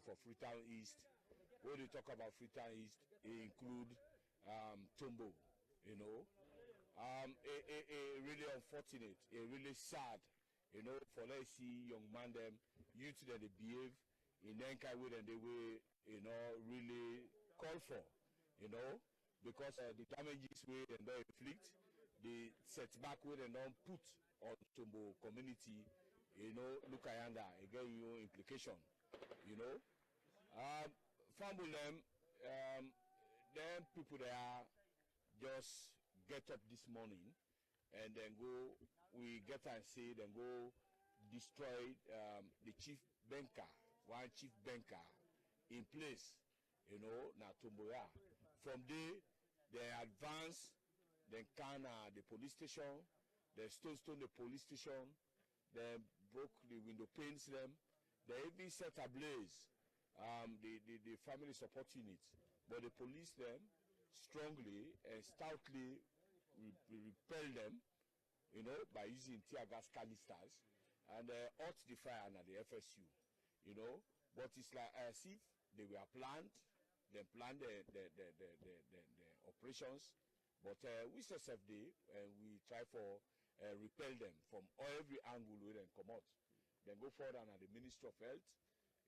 for Freetown East. When they talk about Freetown East, it include Tombo, you know. Really unfortunate, really sad, you know, for let's see young man them, youth that they behave in any kind way and the way, you know, really call for, you know, because the damages we and don't inflict, the setback we and don't put on Tombo community, you know, look ayanda again your implication, you know. Family them people there just get up this morning and then go, we get and see, then go destroy the chief banker, one chief banker in place, you know, na Tomboya. From there, they advance, then can the police station, they stone the police station, they broke the window panes them, they even set ablaze the family support unit, but the police them strongly and stoutly repel them, you know, by using tear gas canisters and out the fire at the FSU, you know. But it's like as if they were planned, they planned the operations, but we successfully and we try for repel them from every angle where they come out. Then go forward at the Ministry of Health,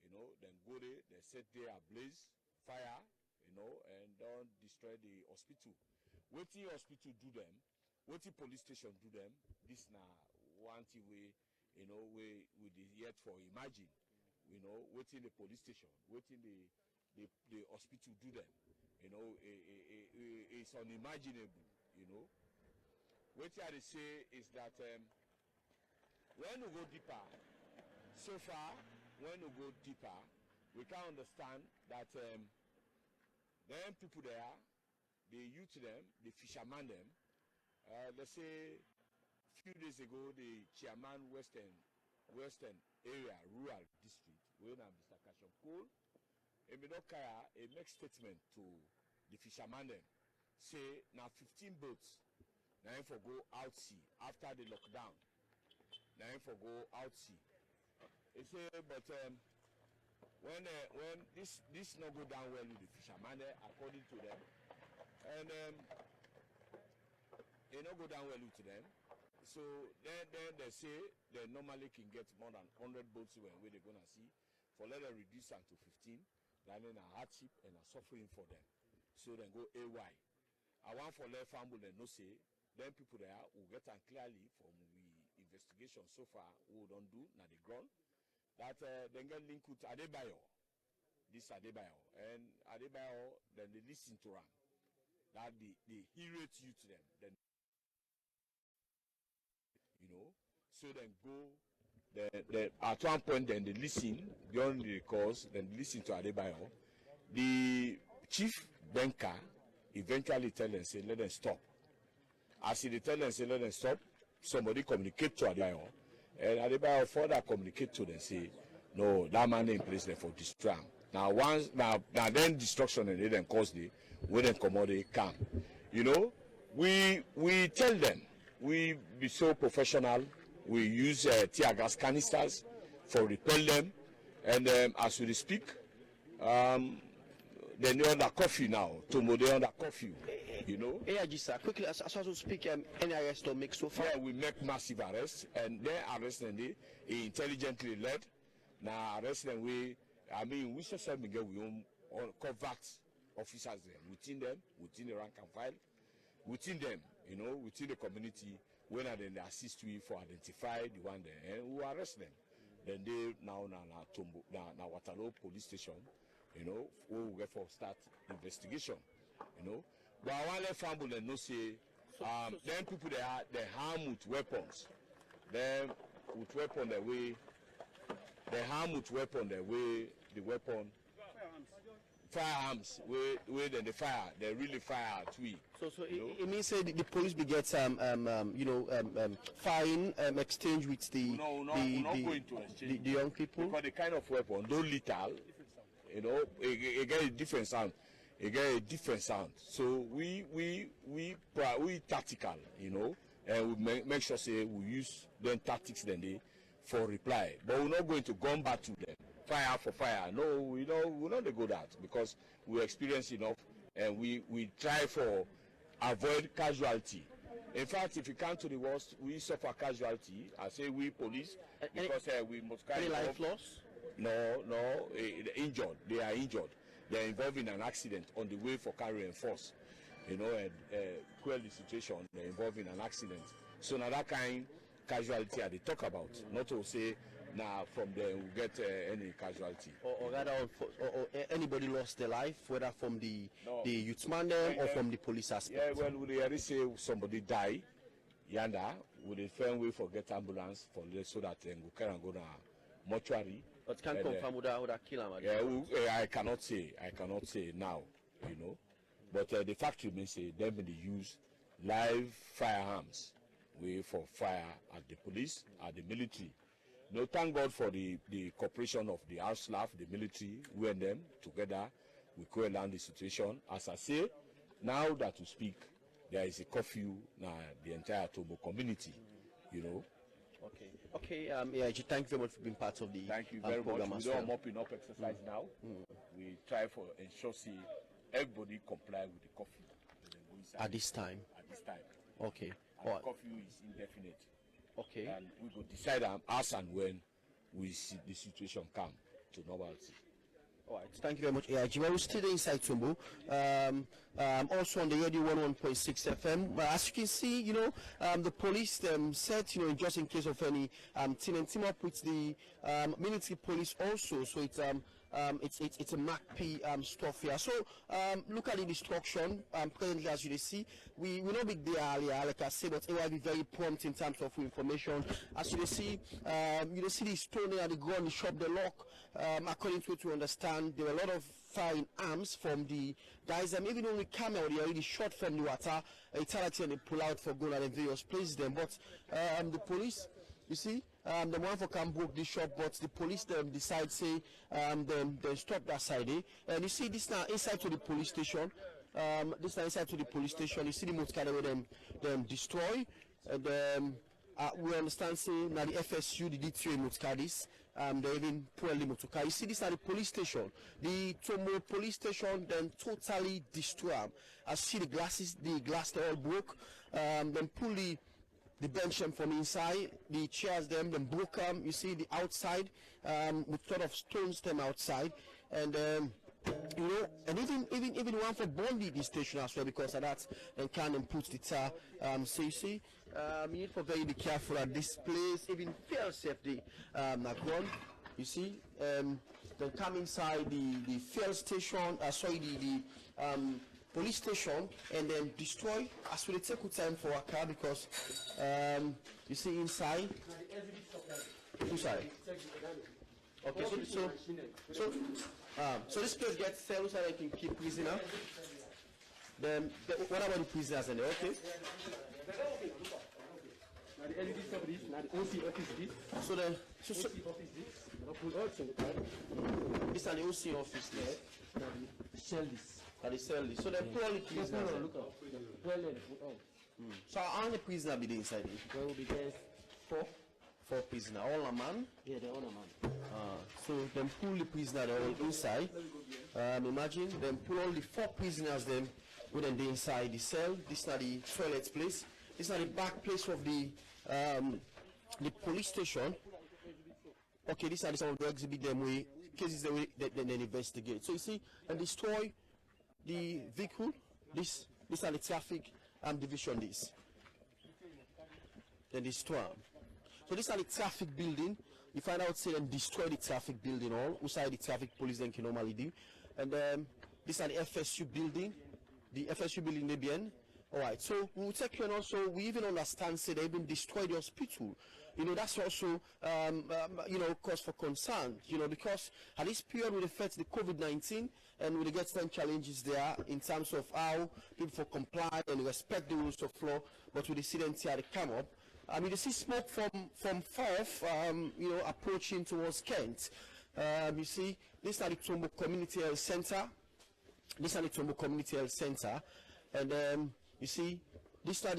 you know, then go there, they set there ablaze, fire, you know, and don't destroy the hospital. What the hospital do them, what the police station do them, this now one thing we, you know, we yet for imagine, you know, what in the police station, what in the hospital do them, you know, it's unimaginable, you know. What I say is that when we go deeper, so far, when we go deeper, we can understand that them people there, the youth them, the fishermen them, let's say a few days ago, the chairman Western area, rural district, when Mr. Kashon Cole, he makes statement to the fishermen them, say now 15 boats, now for go out sea after the lockdown, now for go out sea. He say, but when this not go down well with the fishermen, according to them, and it not go down well with them. So then they say they normally can get more than 100 boats where they're gonna see, for let them reduce them to 15, then a hardship and a suffering for them. So then go AY. I want for let family and no say, then people there will get and clearly from the investigation so far who don't do na the ground. That then get linked with Adebayo, this Adebayo, and Adebayo then they listen to him. That the irate you to them, then you know. So then go. Then at one point then they listen beyond the course. Then listen to Adebayo. The chief banker eventually tell them say let them stop. As he tell them say let them stop, somebody communicate to Adebayo. And Adebayo further communicate to them say, no, that man in place there for destroy. Now then destruction and they then cause the when they come out they come. You know, we tell them we be so professional. We use tear gas canisters for repel them, and as we speak, then they're under curfew now. Tombo they're under curfew. You know. Yeah, just quickly as we speak, any arrest or make so far? Yeah, we make massive arrests, and they arrest them. They intelligently led. Now arrest them. We just we get we own covert officers there within them, within the rank and file, within them, you know, within the community. When they assist we for identify the one there, and we arrest them. Then they now Tombo now Waterloo police station, you know, we will get for start investigation, you know. But I want to family and no say, then people they harm with weapons. Then with weapon the way, they harm with weapon the way the weapon. Firearms, where then they fire, they really fire at we. So it means say the police be get fine exchange with the no, we're not going to exchange the young people. Because the kind of weapon, though lethal, you know, it get a different sound. It get a different sound. So we tactical, you know, and we make sure say we use them tactics then they for reply. But we're not going to gun back to them. fire for fire. No, we don't go that because we experience enough, and we try for avoid casualty. In fact, if you come to the worst, we suffer casualty. I say we police because we must carry life loss. No, injured. They are injured. They are involved in an accident on the way for carrying force. And quell the situation. They're involved in an accident. So now that kind casualty they talk about, not to say now from there we get any casualty. Or rather, or anybody lost their life, whether from the youthman them or from the police aspect. Yeah, well, we already say somebody die, yanda, we dey find way for get ambulance for so that we can go to mortuary. But can't confirm who that kill him. Yeah, I cannot say now, But the fact remains, them they use live firearms way for fire at the police, at the military. Thank God for the cooperation of the house staff, the military. We and them together, we could land the situation. As I say, now that we speak, there is a curfew now the entire Tombo community, Okay. AIG, thank you very much for being part of the Thank you very much. We don't mopping up exercise now. We try for ensure everybody comply with the curfew at this time. Okay. And the curfew is indefinite. Okay. And we will decide as and when we see the situation come to normality. All right. Thank you very much, AIG. Well, we're still inside Tombo. Also on the radio 101.6 FM. But as you can see, the police said, just in case of any team up with the military police also. So it's a MACP stuff here. So look at the destruction presently, as you see. We know big there earlier, like I said, but it will be very prompt in terms of information. As you see, the stone at the ground, the shop, the lock. According to what we understand, there were a lot of firing arms from the guys. Even when we come out, they already shot from the water. Inciting and they pull out for going at various places. But the police, you see, the one for come broke the shop, but the police them decide say them stop that side. And you see this now inside to the police station. This now inside to the police station. You see the motor where them destroy. And we understand say now the FSU, the D3 motor this. They even pull the motor car. You see this at the police station. The Tombo police station then totally destroyed. I see the glass they all broke. Then pull the bench them from inside, the chairs them broke them. You see the outside with sort of stones them outside, and and even one for Bondi the station as well because of that. Then can put the tar. So you see, you need to be careful at this place. Even fail safety not gone. You see, then come inside the fuel station. The police station and then destroy as we take good time for our car because you see inside okay so this place gets cells so they can keep prisoner. Then what about the prisoners and okay so then this is the OC office there. At the cell. So they put all the prisoners. So how many prisoners be there inside? There will be there 4. 4 prisoners. All a man? Yeah, they're all a man. So them pull the prisoners all inside. Imagine them pull all the 4 prisoners then within the inside the cell. This is not the toilet place. This is not the back place of the police station. Okay, this is some of the exhibit them way cases they investigate. So you see and destroy the vehicle. This are the traffic division. This then destroy. So these are the traffic building. You find out say and destroy the traffic building all outside the traffic police then can normally do. And these are the FSU building. The FSU building they bien. Alright, so we will take you and also we even understand say they even destroy the hospital. That's also cause for concern, because at this period we affect the COVID-19 and we get some challenges there in terms of how people comply and respect the rules of law, but with the incident here they come up. You see smoke from Forth, approaching towards Kent. You see, this is the Tombo Community Health Center. And you see, this is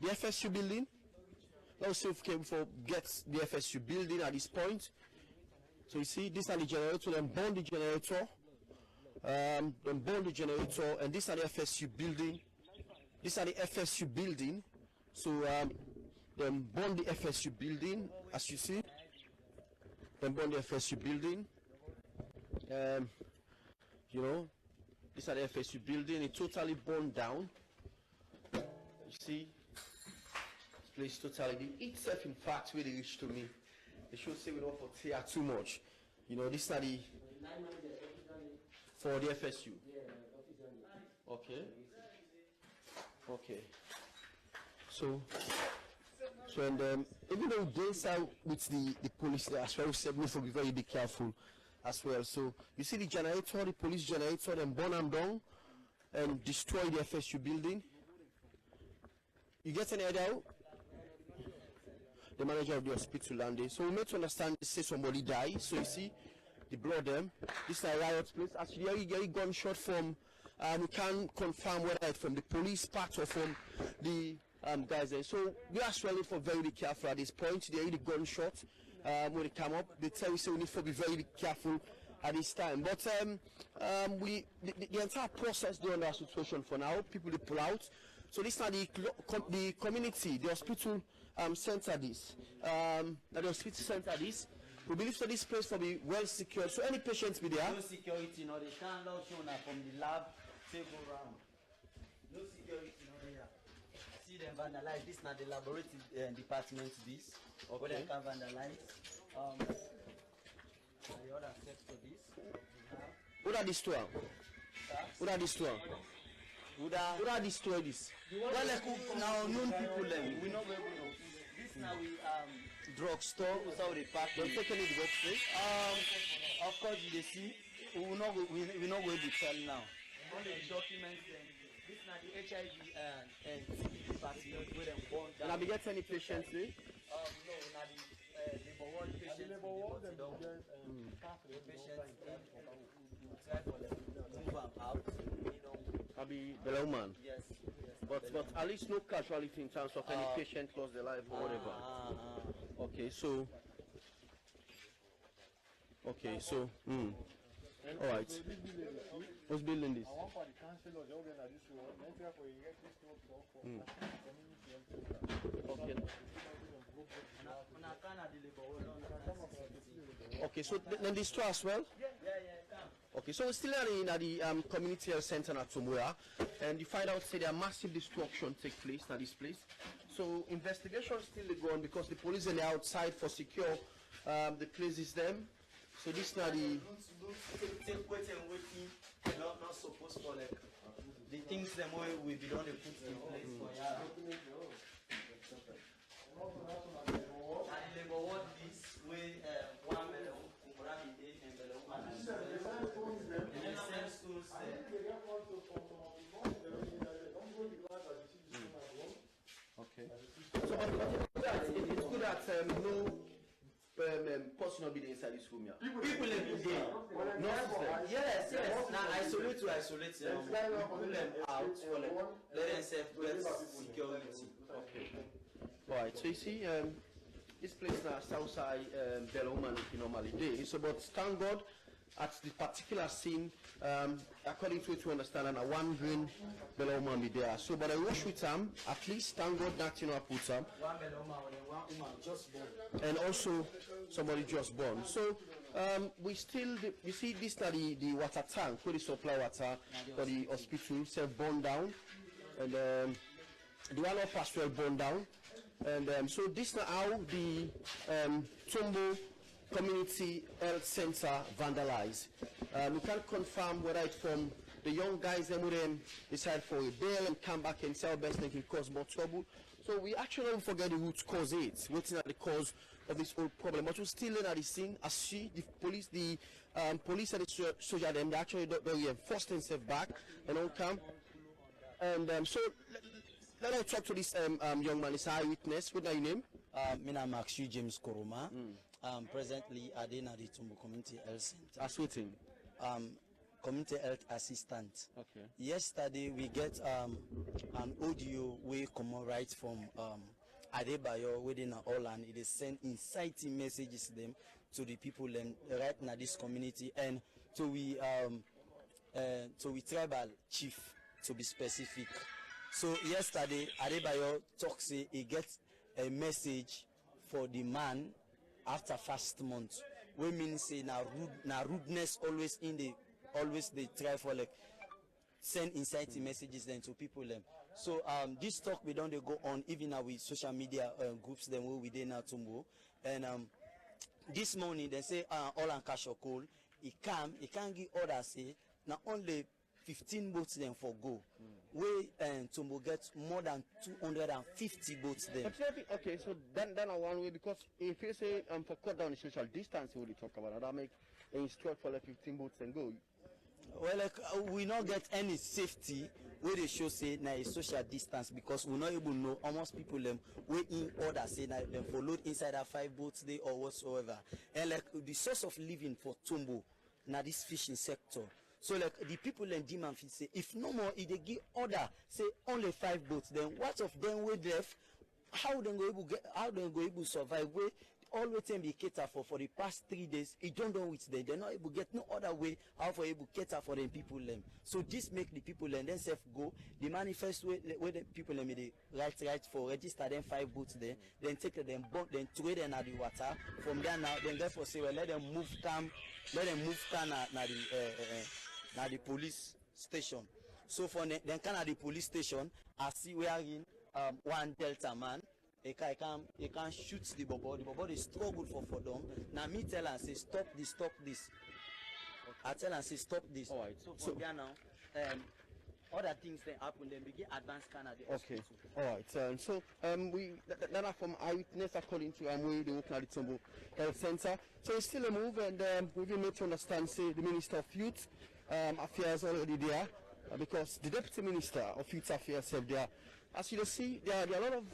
the FSU building. Let's see if we can get the FSU building at this point. So you see, this are the generator, then burn the generator, and this are the FSU building. These are the FSU building. So then burn the FSU building, as you see. Then burn the FSU building. You know, these are the FSU building. It totally burned down. You see, this place totally. The heat itself, in fact, really reached to me. They should say we don't for tear too much. You know, this are the for the FSU. Okay. Okay. So and even though days out with the police there as well, we said we have to be very careful as well. So you see the generator, the police generator, then burn them down and destroy the FSU building. You get any idea? The manager of the hospital landed. So we made to understand, they say somebody died. So you see, the blood them. This is a riot place. Actually, you get a gunshot from, we can't confirm whether it's from the police part or from the guys there. So we are really for very careful at this point. They hear the gunshot when they come up. They tell us we need to be very careful at this time. But the entire process they under situation for now. People they pull out. So this is not the community, the hospital center this. The hospital center this. We believe so this place will be well secured. So any patients be there? No security, no, they can't allow you from the lab, take around. No security, no, there. See them vandalize. This is not the laboratory department, this. Okay. Where they can vandalize. The other sector, this. What are these two? What are these two? Who are destroy this? Well, like now known people, we know where we know. This now we drugstore, so they pack. Don't take any drugs, please. Of course, you see, we not going to tell now. All the documents, this is not the HIV and TB department where them born down. Can I get any patients, please? No, not the labor ward patients. Labor ward, them patients try for them move them out. Abi Belauman. Yes. But at least no casualty in terms of any patient lost their life or whatever. Okay, so. All right. Who's building this? Okay. Okay, so then this too as well? Yeah. Okay, so we're still in the community health center at Tombo, and you find out say there massive destruction take place at this place. So investigation still going because the police are outside for secure the places them. So this now the waiting, not supposed for like the things them way we be done they put in place for and the labor ward this way 1 million okay. So it's good that no person will be inside this room here. People live in there. No system. Yes. Now isolate them. Pull them out for like let them get security. Okay. Alright, so you see this place now Southside Belauman if you normally do. So but thank God at the particular scene, according to it we understand and a one green Belauman be there. So but I rush with them, at least thank God that I put them. One Belauman and one woman just born. And also somebody just born. So we still you see this now the water tank where they supply water for the hospital self burned down, and the one up as well burned down, and so this now how the Tombo Community Health Center vandalized. We can't confirm whether it's from the young guys them who then decide for a bail and come back and sell best they can cause more trouble. So we actually don't forget the root cause it, waiting at the cause of this whole problem. But we're still in at the scene. As see the police, and the soldier them, they actually don't reinforce themselves back and don't come. And so let us talk to this young man. It's an eyewitness. What's your name? My name is James Koroma. Presently at the Tombo Community Health Center. As waiting. Community health assistant. Okay. Yesterday we get an audio we come right from Adebayo within Holland. It is sent inciting messages to them to the people right now this community, and to we tribal chief to be specific. So yesterday Adebayo talk say he gets a message for the man after fast month. We mean say na rudeness always they try for like send inciting messages then to people them. So this talk we don't go on even now with social media groups them where we dey now Tombo, and this morning they say all and cash or coal he can't give orders say now only 15 boats then for go. We Tombo gets more than 250 boats then. Okay, so then I one way, because if you say for cut down the social distance we talk about that make instruct for like 15 boats and go. Well, like we not get any safety where they show say na a social distance, because we not able to know almost people them we in order say na them followed inside that 5 boats day or whatsoever. And like the source of living for Tombo na this fishing sector. So like the people in demand say if no more if they give order say only 5 boats, then what of them we left? How they go able survive? We always them be cater for the past 3 days. It don't know which they're not able to get no other way how for able cater for them people them. So this make the people and themselves go the manifest way where the people them the right for register them 5 boats there, then take them boat, then throw them at the water. From there now then therefore say well let them move calm na the police station. So for then kind of the police station I see we are in one Delta man. He can shoot the bobo. The bobo is struggle for them. Now me tell and say stop this. Okay. I tell and say stop this. All right. So there now, other things then happen. Then begin advance kind of the hospital. Okay. All right. So we that are from eyewitness according to we the working at the Tombo Health Center. So it's still a move, and we've been made to understand say the Minister of Youth Affairs already there, because the Deputy Minister of Youth Affairs are there. As you can see, there are a lot of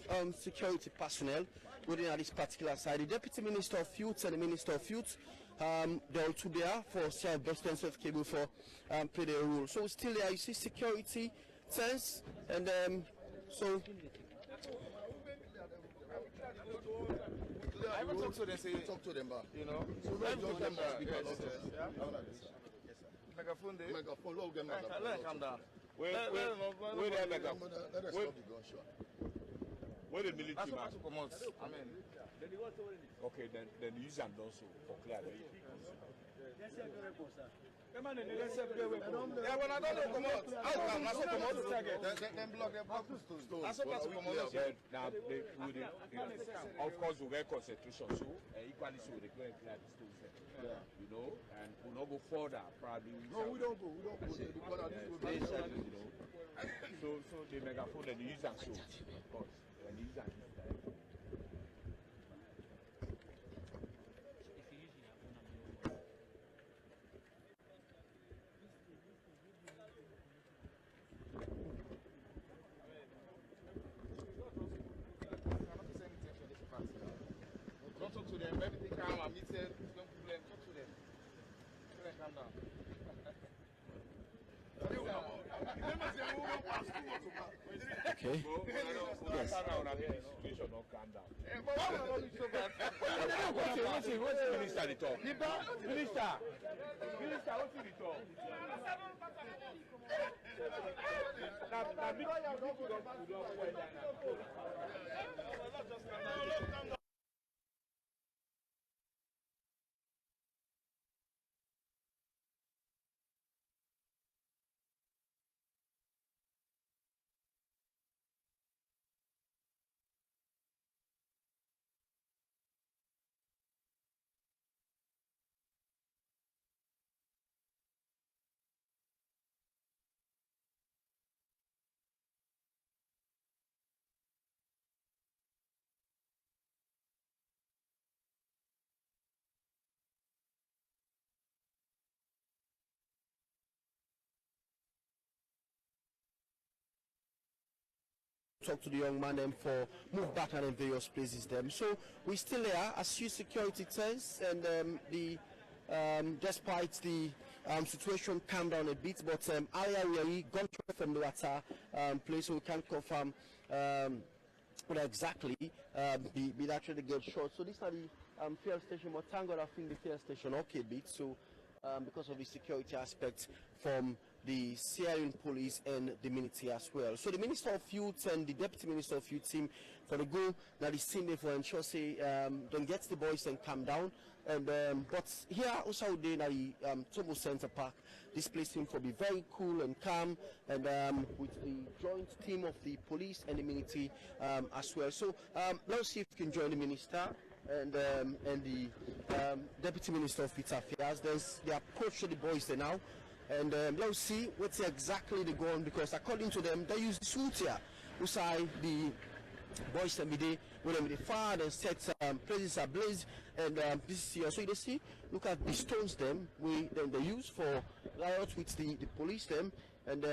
security personnel within this particular side. The Deputy Minister of Youth and the Minister of Youth, they're all two there for Sierra best and self cable for play their role. So still there, you see security sense, and so. I haven't talked to them, say, talk to them back. You know, So let's just them back. megaphone there. Megaphone, let them back. Let calm down. Where that megaphone? Let us stop the gunshot. Where the military man? I mean, Okay, then use them also for clarity. Yeah, when I don't come out, I'm not come out. Then block the stone. I'm supposed to come out. Now, of course, we get concentration, so equally so they go and clear the stones there. You know, and we'll not go further, probably. No, we don't go. Because So the megaphone, then use them so, of course. Then use them. Talk to them, everything calm, I meet them, no problem, talk to them. Let them calm down. Okay. Yes. Situation don't calm down. But why would I not be so bad? What's the minister the talk? Minister, what's the talk? Now, because you don't put up, talk to the young man them for move back and in various places them. So we still there as you security tells, and the despite the situation calmed down a bit, but area gone from the water place, so we can't confirm what exactly be actually get shot. So these are the fuel station, but thank God I think the fuel station okay bit. So because of the security aspect from the Sierra Leone police and the military as well. So the Minister of Youth and the Deputy Minister of Youth team for the go now the scene there for ensure say don't get the boys and calm down. And but here also they now the Tombo Center Park, this place seems to be very cool and calm, and with the joint team of the police and the military as well. So let's see if we can join the minister and the Deputy Minister of Youth Affairs. There's the approach to the boys there now, and let's see what's exactly the goal, because according to them they use the suit here beside the boys and they when they fire and set places ablaze, and this is here. So you see, look at the stones them then they use for riots with the police them, and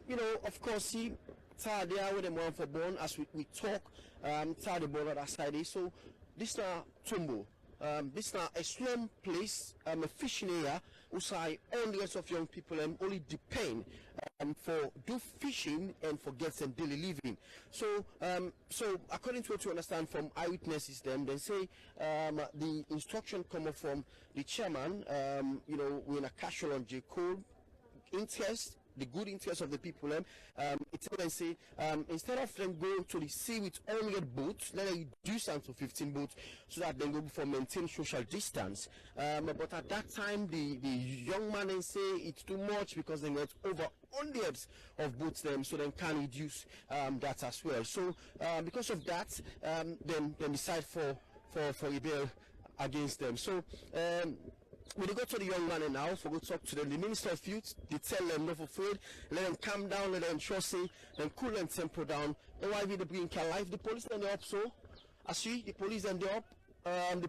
you know, of course, see tar there with them one for born as we talk, tar the border that side. So this now Tombo, this now a slum place, a fishing area, usai hundreds of young people only depend for do fishing and for get some daily living. So so according to what you understand from eyewitnesses them, they say the instruction come from the chairman, you know, we're in a casual on J. Cole interest, the good interest of the people. It's when say instead of them going to the sea with 100 boats, let them reduce them to 15 boats so that they go for maintain social distance. But at that time, the young man then say it's too much because they got over hundreds of boats them, so they can reduce that as well. So because of that, then decide for rebel against them. So. When they go to the young man now, for go talk to them, the Minister of Youth, they tell them not afraid, let them calm down, let them trust say, then cool them temper down. Then why they bring can life? The police then they up so. I see the police then they up, and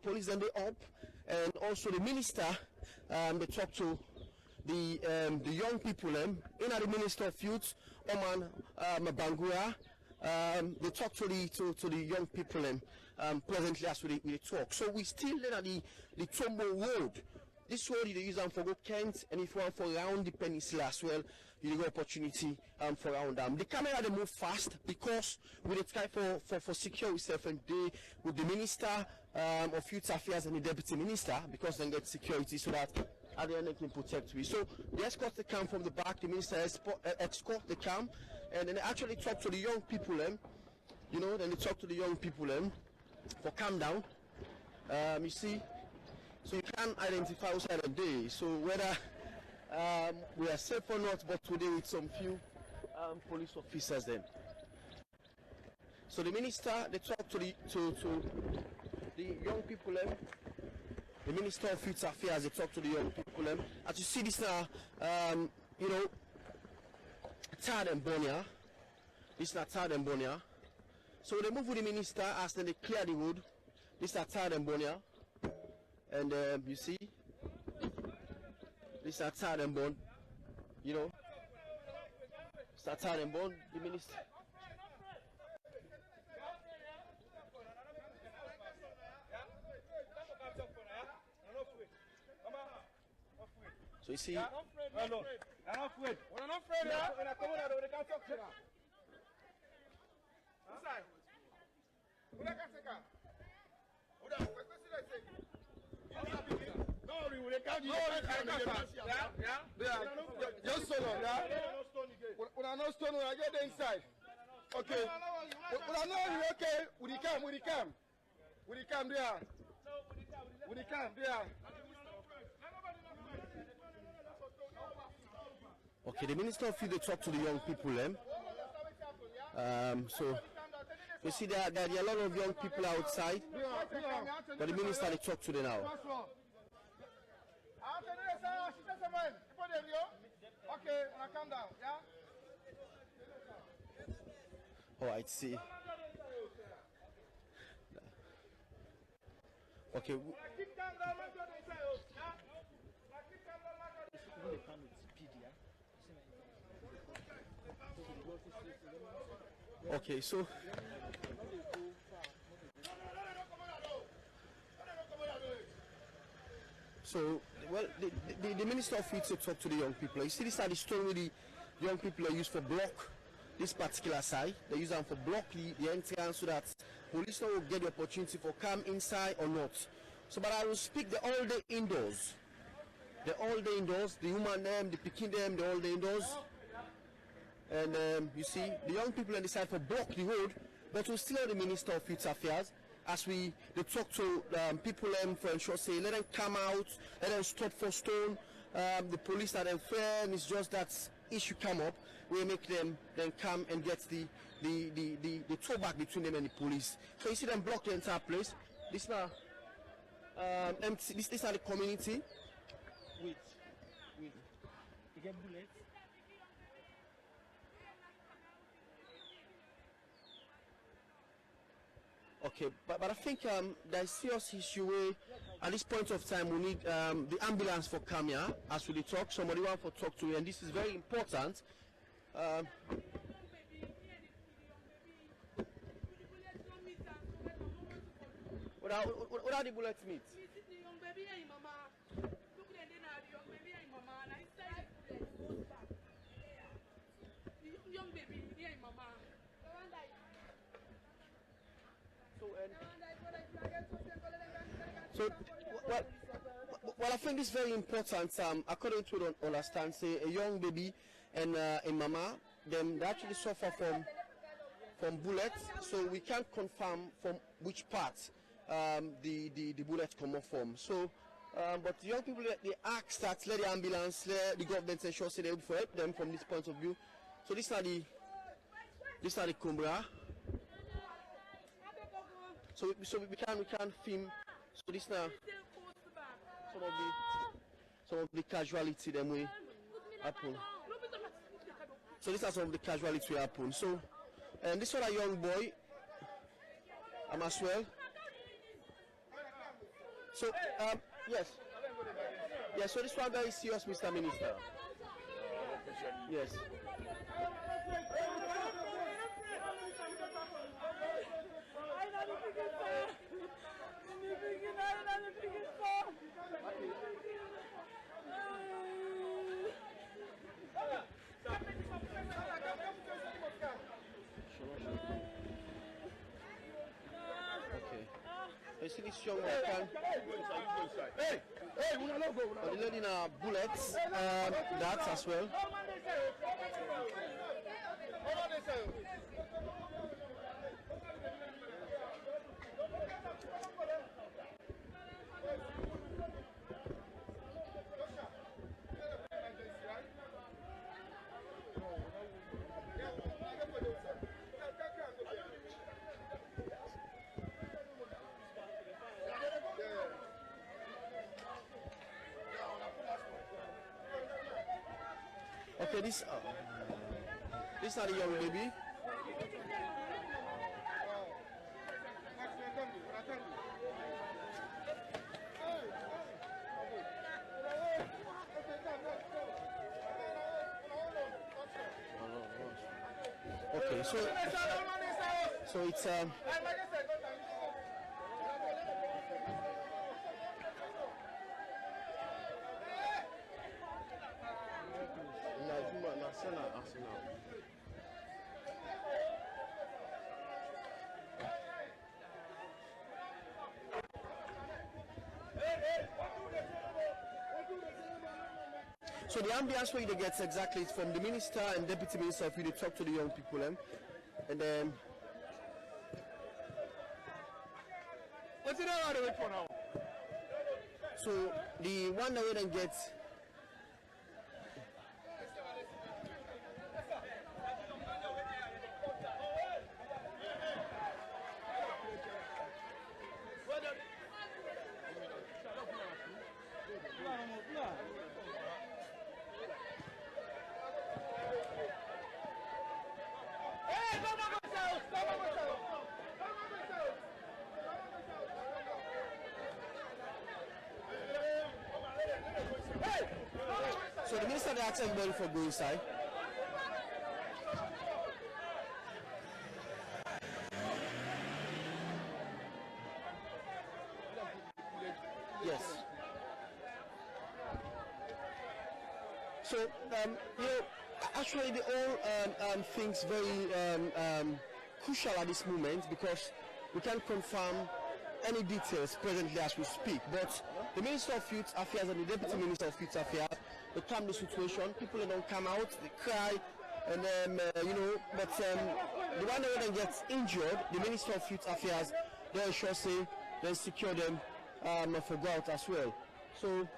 also the minister, they talk to the young people in the Minister of Youth, Oman Bangura. They talk to the young people presently as we talk. So we still at the Tombo Road. This road you use for go Kent, and if you want for around the peninsula as well, you get opportunity for around them. The camera they move fast because we try for secure yourself and they with the Minister of Youth Affairs and the Deputy Minister, because they get security so that at the end they can protect you. So they escort the camp from the back, the Minister escort the camp, and then they actually talk to the young people you know, then they talk to the young people for calm down. You see, so you can't identify outside the day. So whether we are safe or not, but today with some few police officers then. So the minister, they talk to the young people the Minister of Youth Affairs, they talk to the young people as you see this now, you know, Tad and Bonia. This is not Tad and Bonia. So they move with the minister as then they clear the road. This is Tad and Bonia. And you see, this is Tad and Bon. You know, this is Tad and Bon, the minister. So you see, Just so long, when I know stone, when I get the inside. Okay. When I know you okay, with the cam there. With the cam there. okay, the Minister of Youth, they talk to the young people so you see there are a lot of young people outside, but the minister they talk to them now. Okay, now calm down, yeah? Oh, I see. Okay. Okay, so well, the Minister of Youth to talk to the young people. You see, this is the stone where the young people are used for block this particular side. They use them for block the entrance so that police will get the opportunity for come inside or not. So, but I will speak the all day indoors. The all day indoors, the woman them, the picking them, the all day indoors. And you see, the young people on the side for block the road, but we still have the Minister of Youth Affairs as they talk to people for ensure say let them come out, let them stop for stone. The police are them fair, and it's just that issue come up, we make them then come and get the tow back between them and the police. So you see them block the entire place. This now empty. This are the community. Wait. You get bullets? Okay, but I think there's serious issue where at this point of time we need the ambulance for Kamia as we talk. Somebody want to talk to you, and this is very important. What are the bullets meet? So, well, I think it's very important. According to what I understand, say a young baby and a mama, them they actually suffer from bullets. So we can't confirm from which part the bullets come off from. So, but the young people they ask that let the ambulance, let the government ensure say they will help them from this point of view. So these are the Kumbra. So we can film. So this now some of the casualty them we happen. So these are some of the casualty we happen. So and this one a young boy as well. So yes. Yeah, so this one very serious, Mr. Minister. Yes. You see this young man the lady now bullets that as well. Okay, this is not a young baby. Okay, so it's so the ambience where they get exactly is from the minister and deputy minister if you talk to the young people and then What's it all right for now? so the one that we then get so the minister they asked everybody for go inside. Yes. So actually the all things very crucial at this moment because we can confirm any details presently as we speak, but the Minister of Youth Affairs and the Deputy Minister of Youth Affairs, they calm the situation. People don't come out, they cry, and but the one that gets injured, the Minister of Youth Affairs, they ensure say they secure them for go out as well. So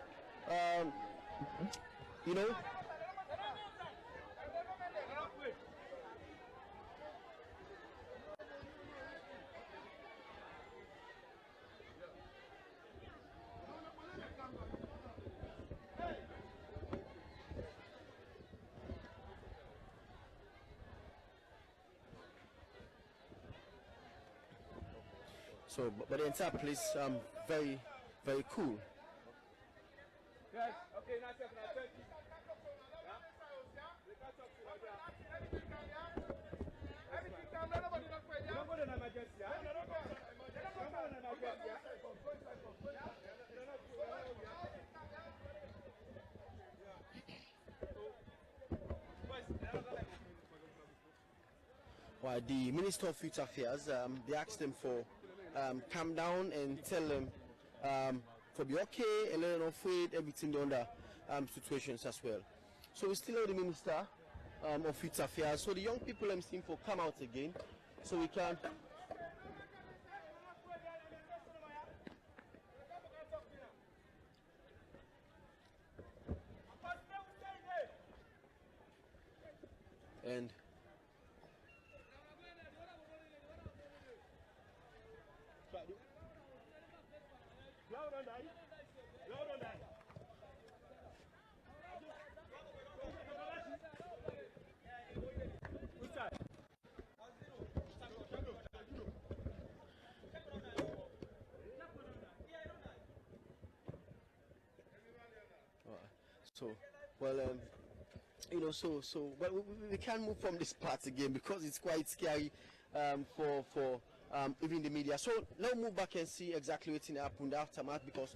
but the entire place very, very cool. Yes, okay, now thank you. Well, the Minister of Youth Affairs, they asked them for calm down and tell them for be okay and let them afraid everything under situations as well. So we still have the Minister of Youth Affairs. So the young people seem to come out again, so we can. And so, well, but we can't move from this part again because it's quite scary for even the media. So now move back and see exactly what's happened aftermath because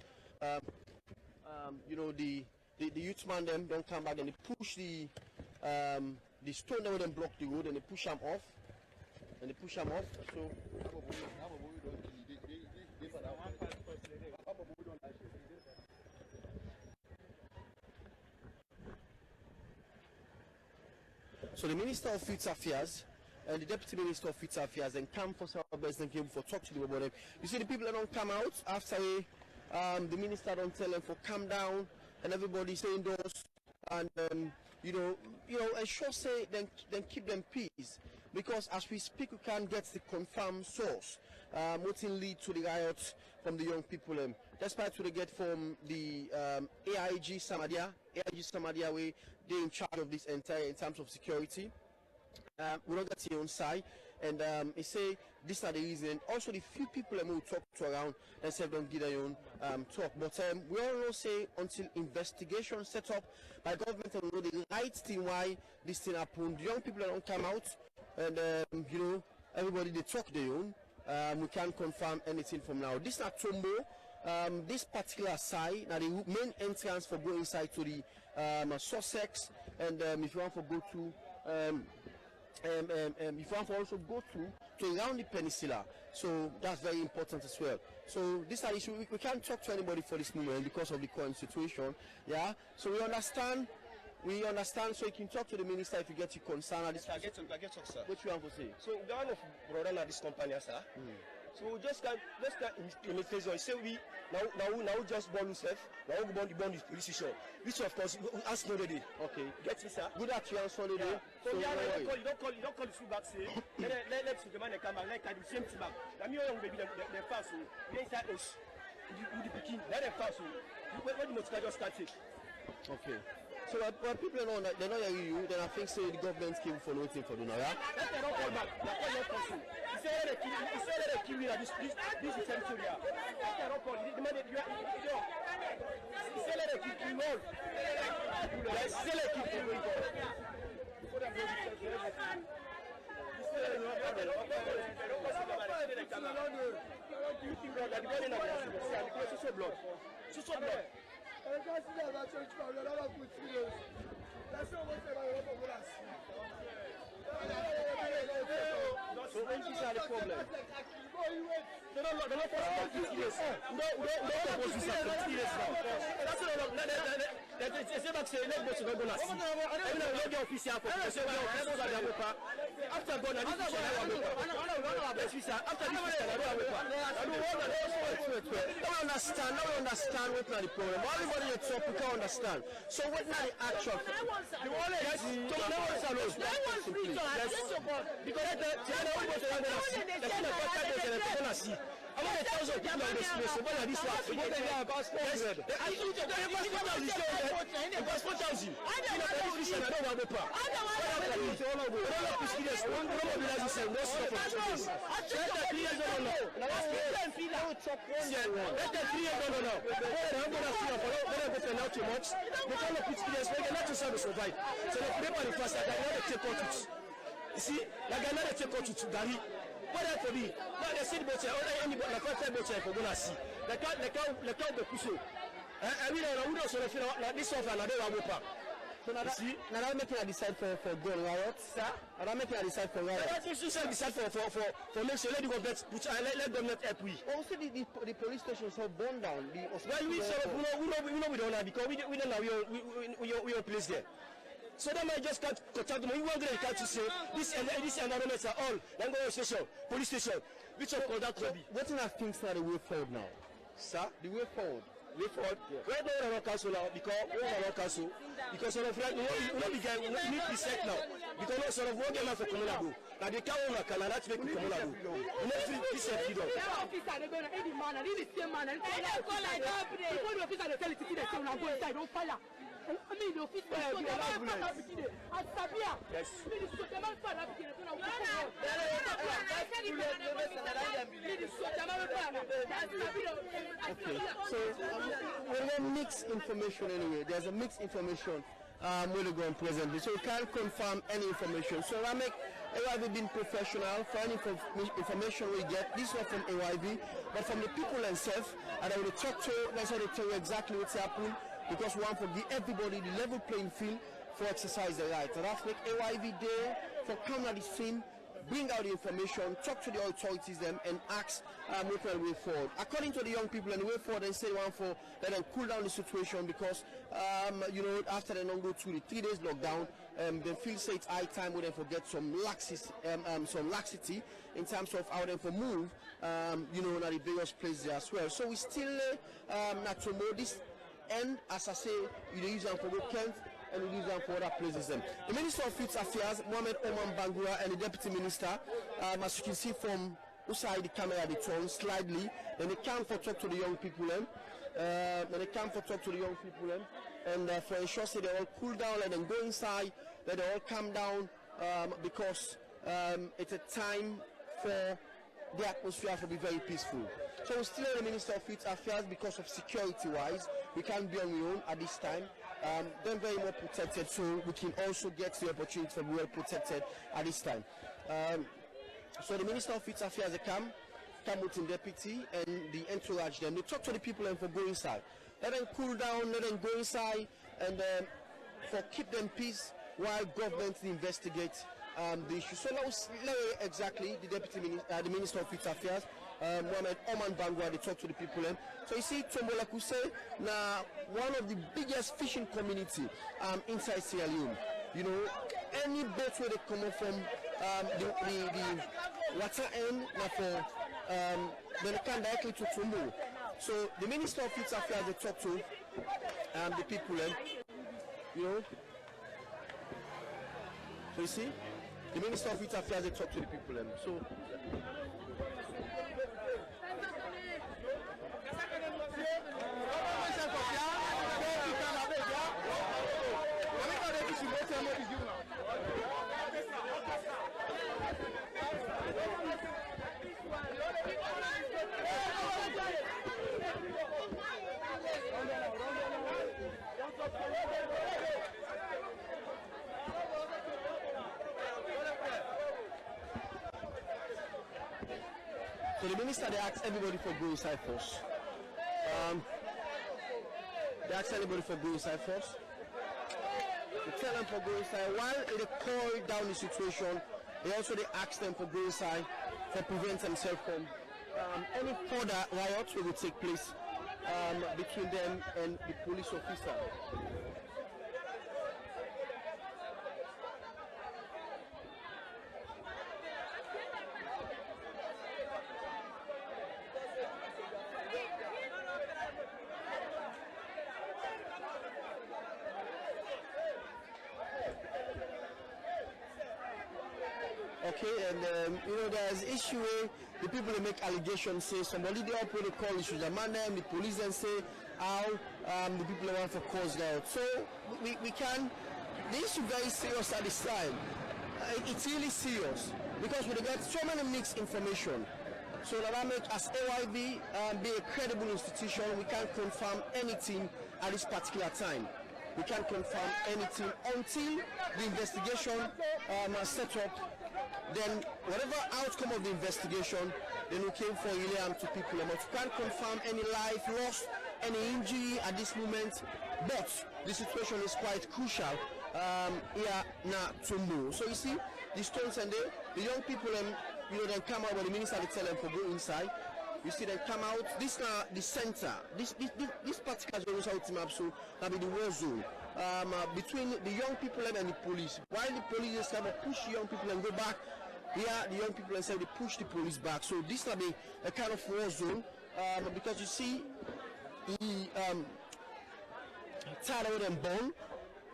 the youth man them don't come back and they push the stone that would block the road and they push them off So. So the Minister of Youth Affairs and the Deputy Minister of Youth Affairs and come for Southwest and came for talk to them about them. You see the people that don't come out after the minister don't tell them for calm down and everybody stay indoors and ensure say then keep them peace because as we speak we can't get the confirmed source what will lead to the riots from the young people despite what they get from the AIG Samadia way they're in charge of this entire in terms of security. We don't get your own side and they say these are the reason also the few people who talk to around and say don't give their own talk but we all know say until investigation set up by government and know the right thing why this thing happened young people don't come out and everybody they talk their own we can't confirm anything from now. This is not Tombo. This particular side now the main entrance for going inside to the Sussex and if you want to go to if you want to also go to around the peninsula, so that's very important as well. So this is an issue we can't talk to anybody for this moment because of the current situation. Yeah, so we understand so you can talk to the minister if you get your concern. I get talk, sir. What you want to say? So one of brother at this company, sir. So just can implement phase say we now just born yourself. Now we born the police station. Which of course ask no day. Okay. Get it, sir. Good at you answer the day. So yeah, you don't call the full back say. Let's the man come back like the same thing back. Now me young baby the fast so we inside us. You the pikin. Let them fast so. When the motor just start it. Okay. So when people know that they're not hearing you, then I think say the government came for nothing for the now, yeah? Let them don't call back. They call your person. He said they kill me this is century. Let them don't call. The man you he said they kill me all. They say they kill me all. Before them go So when is the problem? They don't force it for 50 years. No, force it for 50 years now. That's what it's about saying, let's go to Ghana. I mean, I don't get official for the same after Ghana, this is after this I don't understand what's not the problem. Everybody is talk, we can't understand. So what's not the actual? The one is because I want to tell you people on this place, what are these ones? What are they about? You see, like another take out to Gary. What else for me? Now they see the boat anybody like first boat for gonna see. They can't be pushing. I mean, I would also feel like this off another one will pack. So now I'm making a decide for goal, right? Sir? I'm making a decide for right. I think you should decide for next year. Let them not help we. Also, the police stations have burned down. Well, we sort of we know we don't have because we don't know we are placed there. So that might just contact them. You want to catch to say this environments are all. Then go to station, police station. Which of that will be? What in that things are the way forward now? Sir? The way forward. Way forward. Right now we're council now because we're council. Because sort of like we need to set now. Because sort of working now for Communabo. Now they can't work and that's make Communabo. We need to set freedom. Officer they're gonna any man and the same man and they call like that. Before the officer they tell it to the same and go inside, don't fire. I mean, the office yes. Okay, so we're mixed information anyway. There's a mixed information with the ground presently, so we can't confirm any information. So AYV being professional for any information we get. This is not from AYV, but from the people themselves, and I will talk to. That's how they tell you exactly what's happening. Because we want to give everybody the level playing field for exercise the right. And that's make AYV there for come at the scene, bring out the information, talk to the authorities them and ask what the way forward. According to the young people and the way forward, they say they want for let them cool down the situation because after they don't go through the 3 days lockdown, they feel say it's high time with them for get some laxity in terms of how they for move now the various places as well. So we still not to know this. And as I say, you use them for the Kent and you use them for other places. The Minister of Youth Affairs, Mohamed Oman Bangura, and the Deputy Minister, as you can see from outside the camera, they turn slightly. Then they come for talk to the young people. And for ensure say they all cool down, let them go inside, let them all calm down because it's a time for the atmosphere to be very peaceful. So we still have the Minister of Youth Affairs because of security-wise. We can't be on our own at this time. They're very well protected, so we can also get the opportunity to be well protected at this time. So the Minister of Youth Affairs come with the deputy and the entourage them. They talk to the people and for go inside. Let them cool down, let them go inside, and for keep them peace while government investigate the issue. So now exactly the deputy minister, the Minister of Youth Affairs, Mohamed Oman Bangura, they talk to the people. So you see, Tombo, like we say, now one of the biggest fishing community inside Sierra Leone. You know, any boat where they come up from the water end, for they come directly to Tombo. So the Minister of Youth Affairs, they talk to the people. You know. So you see, the Minister of Youth Affairs, they talk to the people. So. So the minister, they ask everybody for go inside first. They ask everybody for go inside first. They tell them for go inside. While they call down the situation, they also they ask them for go inside for prevent themselves from any further riots will take place between them and the police officer. Okay, and there's issue where the people that make allegations say somebody they up with the call issues, the man them, the police then say how the people want for cause out. So we can, the issue very serious at this time. It's really serious because we get so many mixed information. So that make as AYB be a credible institution, we can't confirm anything at this particular time. We can't confirm anything until the investigation is set up. Then whatever outcome of the investigation, then we came for Iliam to people. But we can't confirm any life lost, any injury at this moment. But the situation is quite crucial here now Tombo. So you see, the stones and the young people then come out when the minister tell them to go inside. You see them come out. This now the center. This particular zone is out map, so that be the war zone between the young people and the police. While the police just kind of push the young people and go back, here the young people and say they push the police back. So this will be a kind of war zone because you see he tied out and born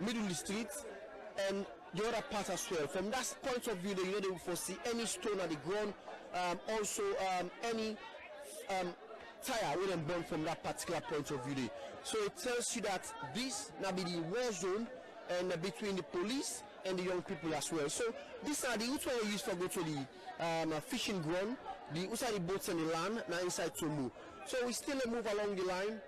middle of the street and the other part as well. From that point of view, they will foresee any stone at the ground, also any tire will then burn from that particular point of view. So it tells you that this now be the war zone and between the police and the young people as well. So these are the routes we use for go to the fishing ground, the outside the boats and the land now inside Tombo. So we still move along the line.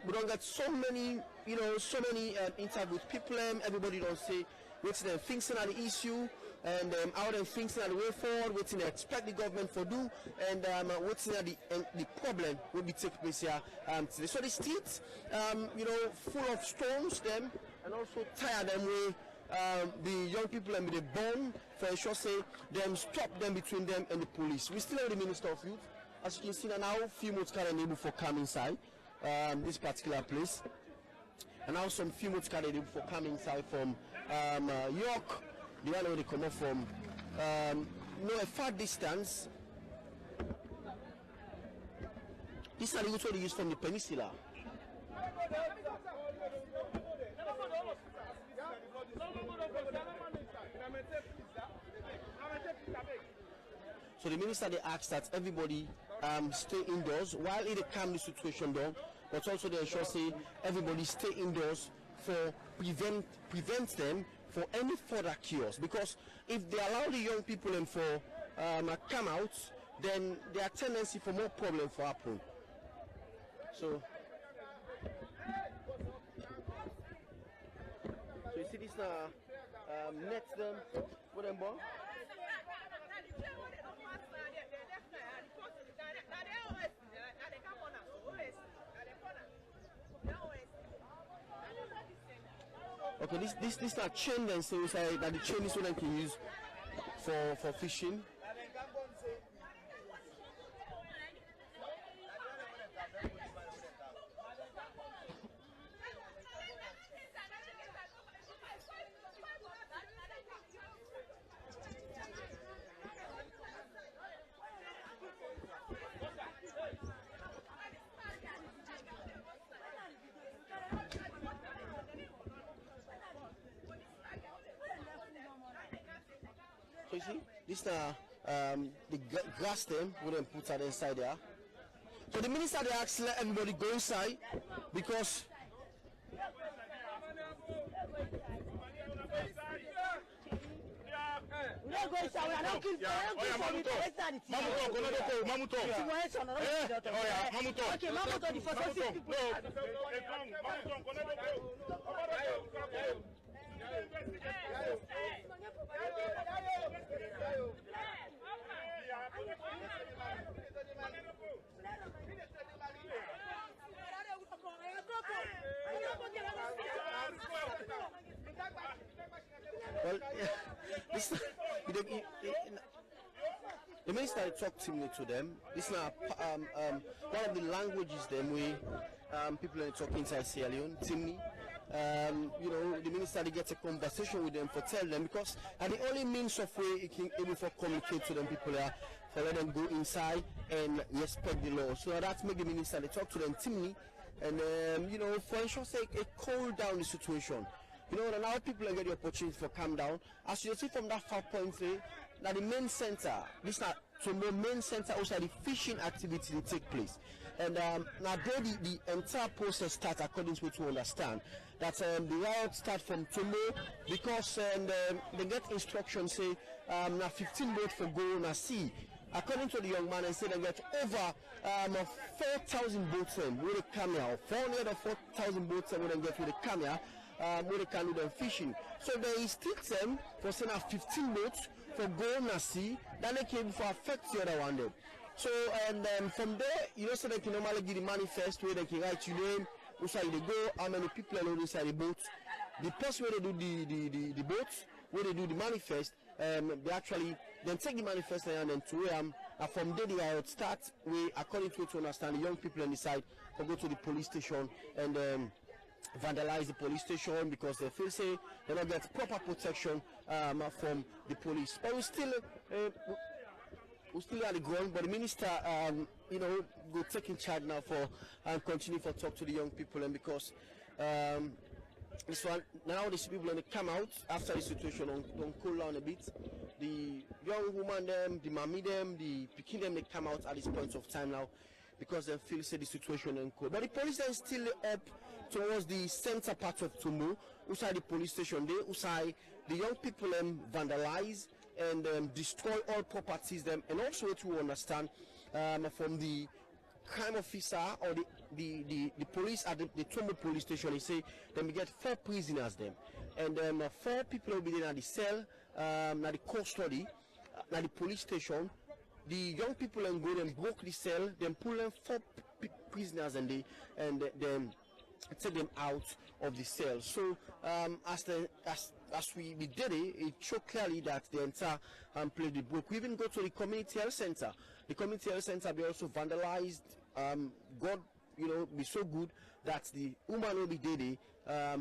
We don't get so many interviews with people. Everybody don't say what's the things are the issue and how them things are the way forward. What they expect the government for do and what's the problem will be take place here today. So the streets, full of stones them and also tire them with the young people and the bomb for sure say them stop them between them and the police. We still have the Minister of Youth. As you can see now, few months can enable for come inside this particular place. And now some few months can enable for come inside from York. The one where they come up from a far distance. This are the routes they use from the peninsula. So the minister they asked that everybody stay indoors while it calm the situation down, but also they ensure say everybody stay indoors for prevent them for any further chaos. Because if they allow the young people and for come out, then there are tendency for more problem for happen. So you see this net them for them bomb. Okay, this not chain then, so it's like that the chain is what I can use for fishing. So you see, this the grass them we then put that inside there. So the minister they asked let everybody go inside because the minister talked to them. This is now one of the languages them we people are talking inside Sierra Leone, Timni. You know, the minister they get a conversation with them for tell them, because the only means of way it can able for communicate to them people are for let them go inside and respect the law. So that's make the minister they talk to them Timni, and you know, for ensure sake it cool down the situation. You know, and now people get the opportunity for calm down. As you see from that far point there, that the main center, this not from the main center also the fishing activity will take place. And now there the entire process starts according to what we understand. That the riot start from Tombo, because they get instructions say now 15 boats for go on a sea. According to the young man, and say they get over 4,000 boats with a camera, 400 or 4,000 boats when they get with a camera. Where they can do them fishing. So they instruct them for saying 15 boats for go on a sea, then they came for affect the other one then. So and from there, you know, so they can normally give the manifest where they can write your name, which side they go, how many people are inside the boat. The person where they do the boats, where they do the manifest, they actually then take the manifest and then to from there the riot starts. We according to what you understand, the young people on the side will go to the police station and vandalize the police station because they feel say they don't get proper protection from the police. But we're still at the ground. But the minister, you know, go take in charge now for and continue for talk to the young people, and because this one now these people when they come out after the situation don't cool down a bit. The young woman them, the mommy them, the picking them, they come out at this point of time now because they feel say the situation ain't cool. But the police then still up towards the center part of Tombo, outside the police station there, outside the young people vandalize and destroy all properties them, and also to understand from the crime officer or the police at the Tombo police station, they say then we get 4 prisoners them, and 4 people will be there at the cell, at the custody, at the police station. The young people and go and broke the cell, then pull them 4 prisoners and then take them out of the cell. So as we did it showed clearly that the entire place the broke. We even go to the community health center. The community health center be also vandalized. God, you know, be so good that the woman will be dead.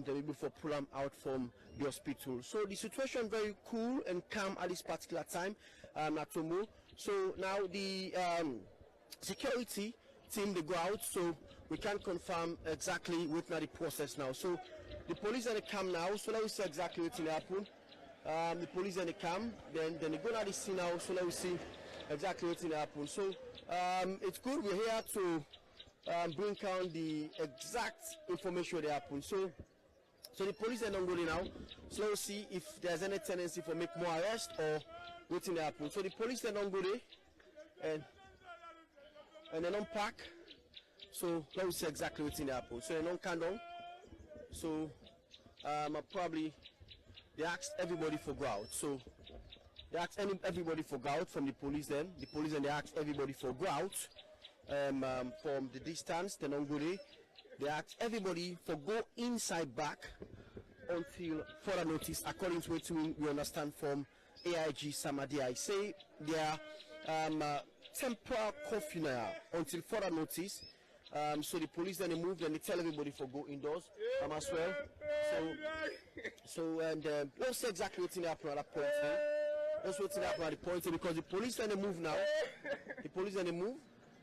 They will be for pull them out from the hospital. So the situation very cool and calm at this particular time at Tombo. So now the security team they go out, so we can't confirm exactly what's not the process now. So the police are they come now, so let me see exactly what's going to happen. The police are they come, then they go now the scene now, so let me see exactly what's going to happen. So it's good we're here to bring down the exact information that happened. So the police are not going now, so let's see if there's any tendency for make more arrest or what's going to happen. So the police are not going and they don't pack. So let me see exactly what's in the apple. So they don't count down. So probably they asked everybody for go out. So they asked everybody for go out from the police then. The police and they asked everybody for go out from the distance. They don't go there. They asked everybody for go inside back until further notice, according to what we understand from AIG Samadi. I say they are temporary curfew now until further notice. So the police then they move and they tell everybody for go indoors as well. So and let's see exactly what's in the happen at that point. Let's what's in the happen at the point because the police then they move now. The police then they move.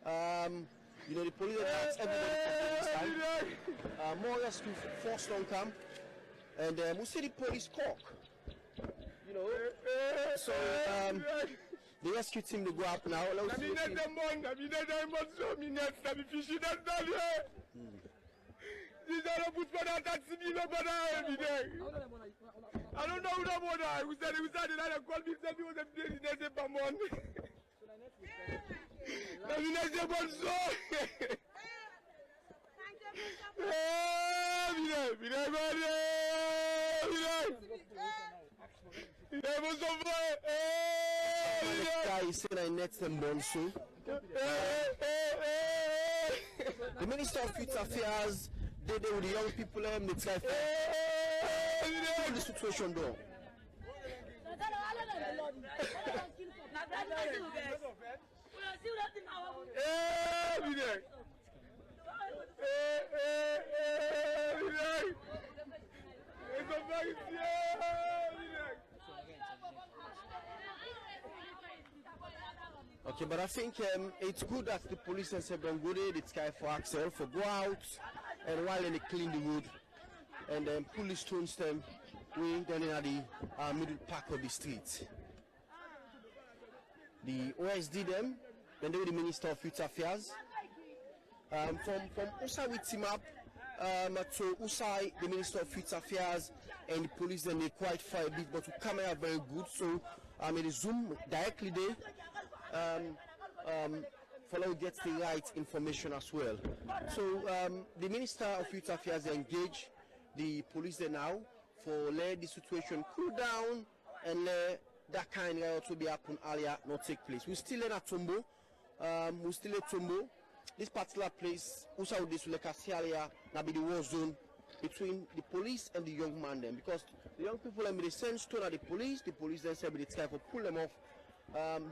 You know, the police then ask everybody for go inside. More or less to force don't come. And we see the police cock. You know. So the rescue team they go up now. Let's see. I don't know who that was. Who said that? Called me. Said he was a business Bamon. The Minister of Youth Affairs, they with the young people, they try to the situation though. Okay, but I think it's good that the police have done good aid. It's kind for Axel for go out and while they clean the wood and then pull the stones them way down in the middle part of the street. The OSD them, then they were the Minister of Youth Affairs. From Usai we team up to Usai, the Minister of Youth Affairs and the police, then they quite far a bit, but to camera very good. So they zoom directly there. Follow gets the right information as well. So the Minister of Youth Affairs engage the police there now for let the situation cool down and let that kind of to be happen earlier not take place. We're still in a Tombo. We're still at Tombo. This particular place, also this like Sierra Leone, now be the war zone between the police and the young man then, because the young people they send stone at the police then say they try to pull them off.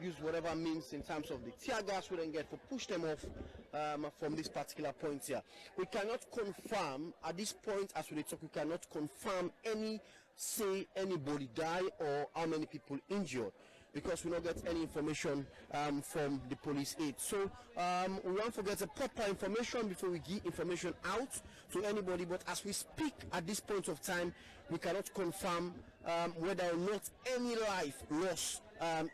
Use whatever means in terms of the tear gas we then get for push them off from this particular point here. We cannot confirm at this point as we talk, we cannot confirm anybody die or how many people injured, because we don't get any information from the police aid. So we won't forget the proper information before we give information out to anybody, but as we speak at this point of time, we cannot confirm whether or not any life lost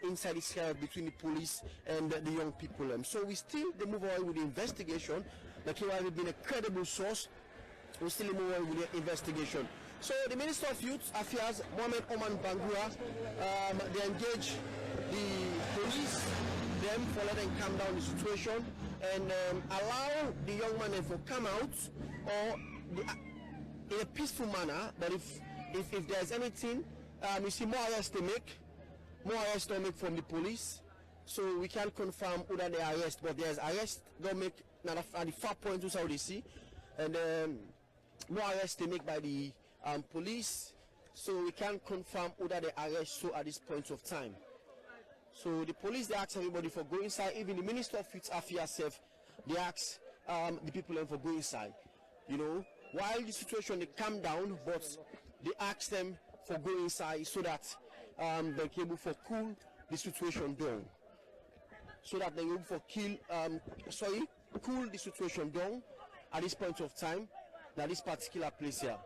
inside this area between the police and the young people. So we still move on with the investigation. The KYB has been a credible source. We still move on with the investigation. So the Minister of Youth Affairs, Mohamed Oman Bangura, they engage the police, them for letting calm down the situation and allow the young man to come out or in a peaceful manner. But if there's anything, you see more arrests they make from the police, so we can't confirm whether they arrest, but there's arrest don't make at the far point to Saudi Sea, and more arrests they make by the police, so we can't confirm whether they arrest so at this point of time. So the police they ask everybody for go inside, even the Minister of Youth Affairs they ask the people for go inside. You know, while the situation they calm down, but they ask them for go inside so that they can able for cool the situation down, so that they able for cool the situation down at this point of time, at this particular place here.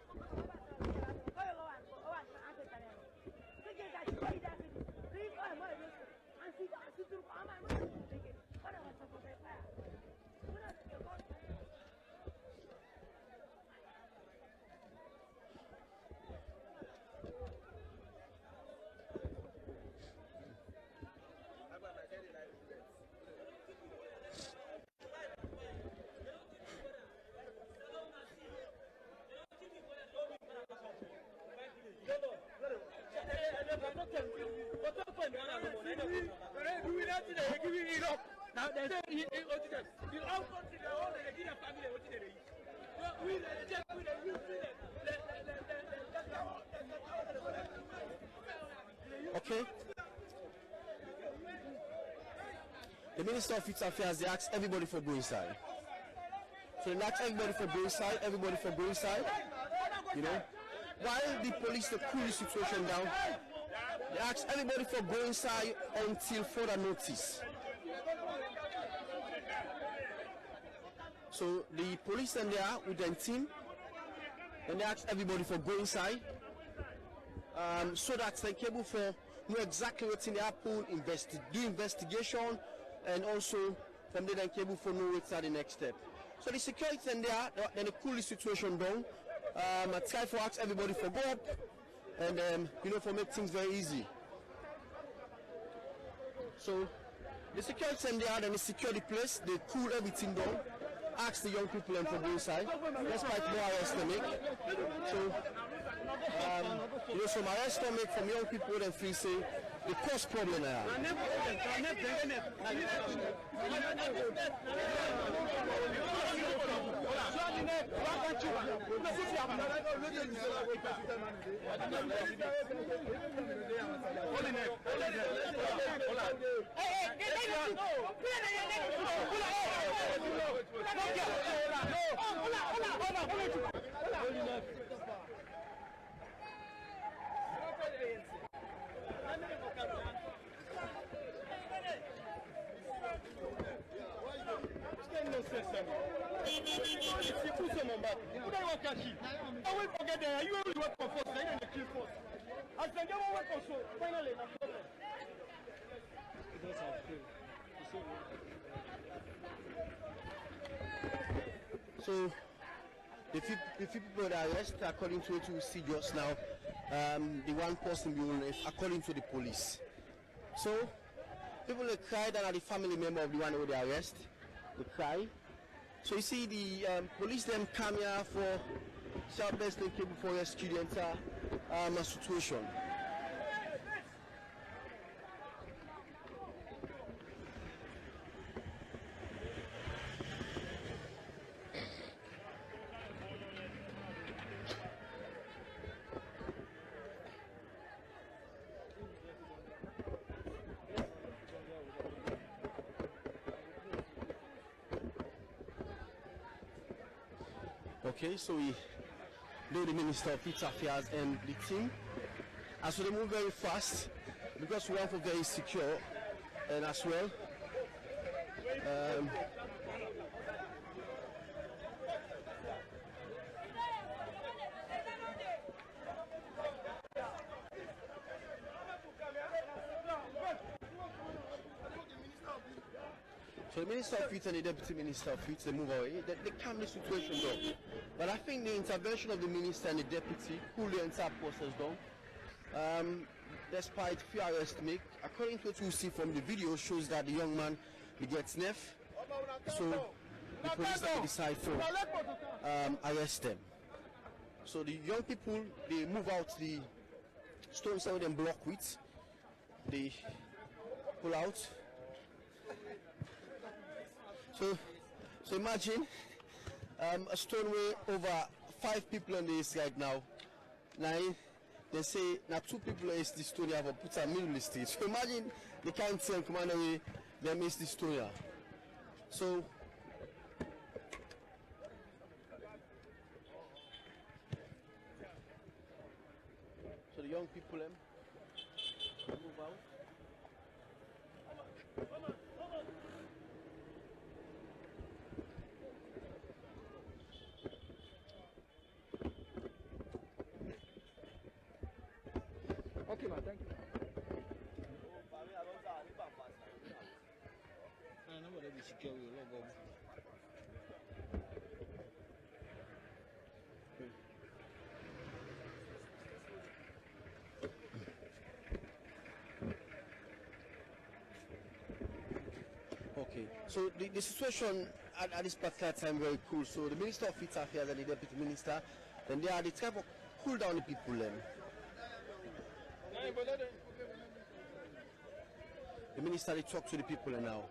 Okay. The Minister of Youth Affairs, they ask everybody for go inside. So they ask everybody for go inside, you know. While the police to cool the situation down, they ask everybody for go inside until further notice. So the police and there with their team, and they ask everybody for go inside, so that they can able for know exactly what's in the happen, do investigation, and also from there they can able for know what's the next step. So the security and there, then they cool the situation down. I try to ask everybody for go up, and you know, for make things very easy. So the security and there, then they secure the place, they cool everything down. Ask the young people and for go inside. Despite more arrests they make. So you know, some arrests they make from young people and feel say the cost problem now. So the few people that are arrested, according to what we see just now, the one person being arrested, according to the police. So people they cry that are the family member of the one who they arrest. They cry. So you see the police then come here for Southwest Link before rescue the entire situation. Okay, so we know the Minister of Youth Affairs and the team. And so they move very fast because we want for very secure and as well. So the Minister of Youth and the Deputy Minister of Youth, they move away. They calm the situation down. But I think the intervention of the Minister and the Deputy cool the entire process down. Despite few arrests make, according to what we see from the video, shows that the young man he gets nerve. So the police decide to arrest them. So the young people, they move out the stones that they block with. They pull out. So imagine a stone way over 5 people on this right now. Now they say now 2 people is the story have a put a middle stage. So imagine they can't tell commander way they miss the story. So the young people move out. Okay, man, thank you. Okay, so the situation at this particular time very cool. So the Minister of Youth Affairs and the Deputy Minister, then they are the type of cool down the people then. The minister they talk to the people now.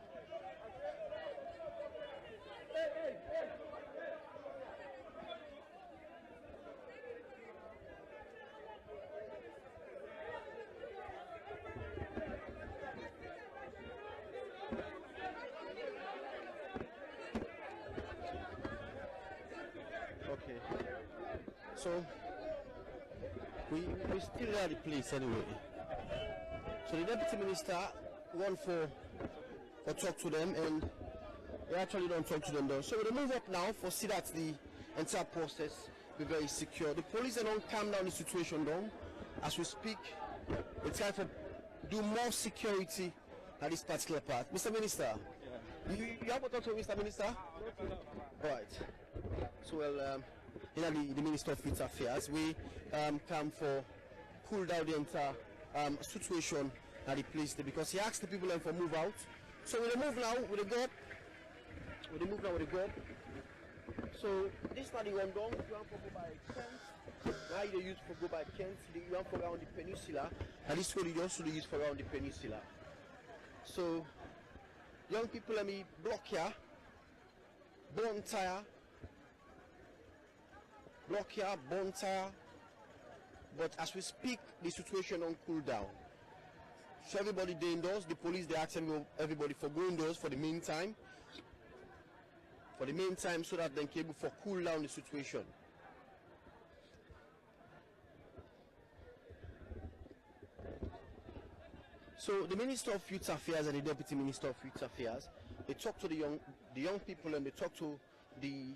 Okay. So we still are the place anyway. So the Deputy Minister want for talk to them and they actually don't talk to them though. So we move up now for see that the entire process be very secure. The police don't calm down the situation down as we speak. It's time for do more security at this particular part. Mr. Minister, you have to talk to Mr. Minister? Right. So well you know the Minister of Youth Affairs, we come for cool down the entire situation at the place there because he asked the people for move out. So we move now with the go. So this is not the one down. You want to go by Kent. Now you use for go by Kent. You want for around the peninsula. And this one you also use for around the peninsula. So young people let me block here. Bone tire. Block here, bone tire. But as we speak, the situation don't cool down. So everybody they indoors, the police they ask everybody for go indoors for the meantime. For the meantime, so that they can able for cool down the situation. So the Minister of Youth Affairs and the Deputy Minister of Youth Affairs, they talk to the young people, and they talk to the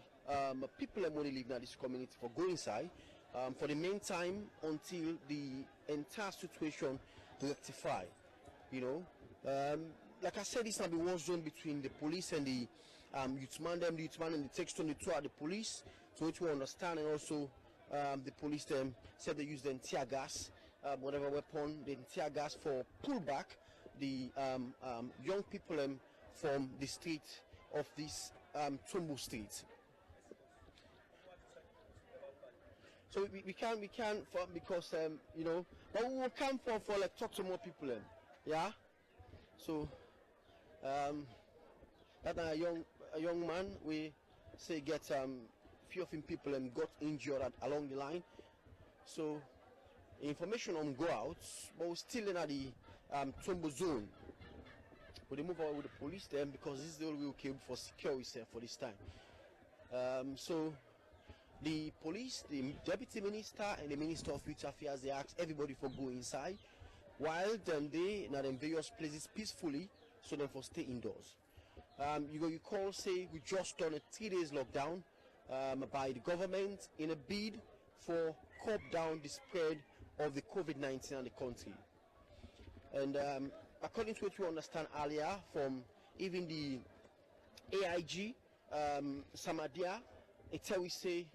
people that want to live in this community for go inside for the meantime until the entire situation rectify. You know, like I said, this will be war zone between the police and the youth man. The youth man and the text on the two are the police, so it will understand, and also the police them said they use the tear gas. Whatever weapon, the tear gas for pull back the young people from the street of this Tombo street. So we can't because you know, but we will come for like talk to more people yeah. So that a young man we say get few of him people got injured along the line. So information on go out, but we're still in the Tombo zone. We move out with the police then because this is the only way we came for security for this time. So the police, the deputy minister and the minister of youth affairs, they ask everybody for go inside, while then they in various places peacefully, so then for stay indoors. You call say we just done a 3 days lockdown by the government in a bid for curb down the spread of the COVID-19 in the country. And according to what we understand earlier from even the AIG, Samadia, it's how we say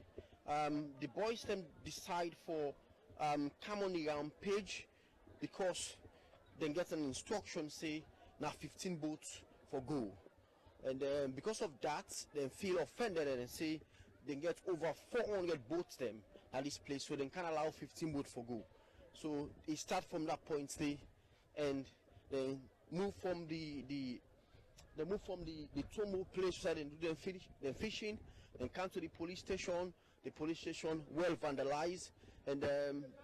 the boys then decide for come on the page because they get an instruction say now 15 boats for go. And because of that, they feel offended and say they get over 400 boats them at this place, so they can allow 15 boats for go. So it start from that point there, and then move from the Tombo place side and do them fishing, then come to the police station. The police station well vandalized, and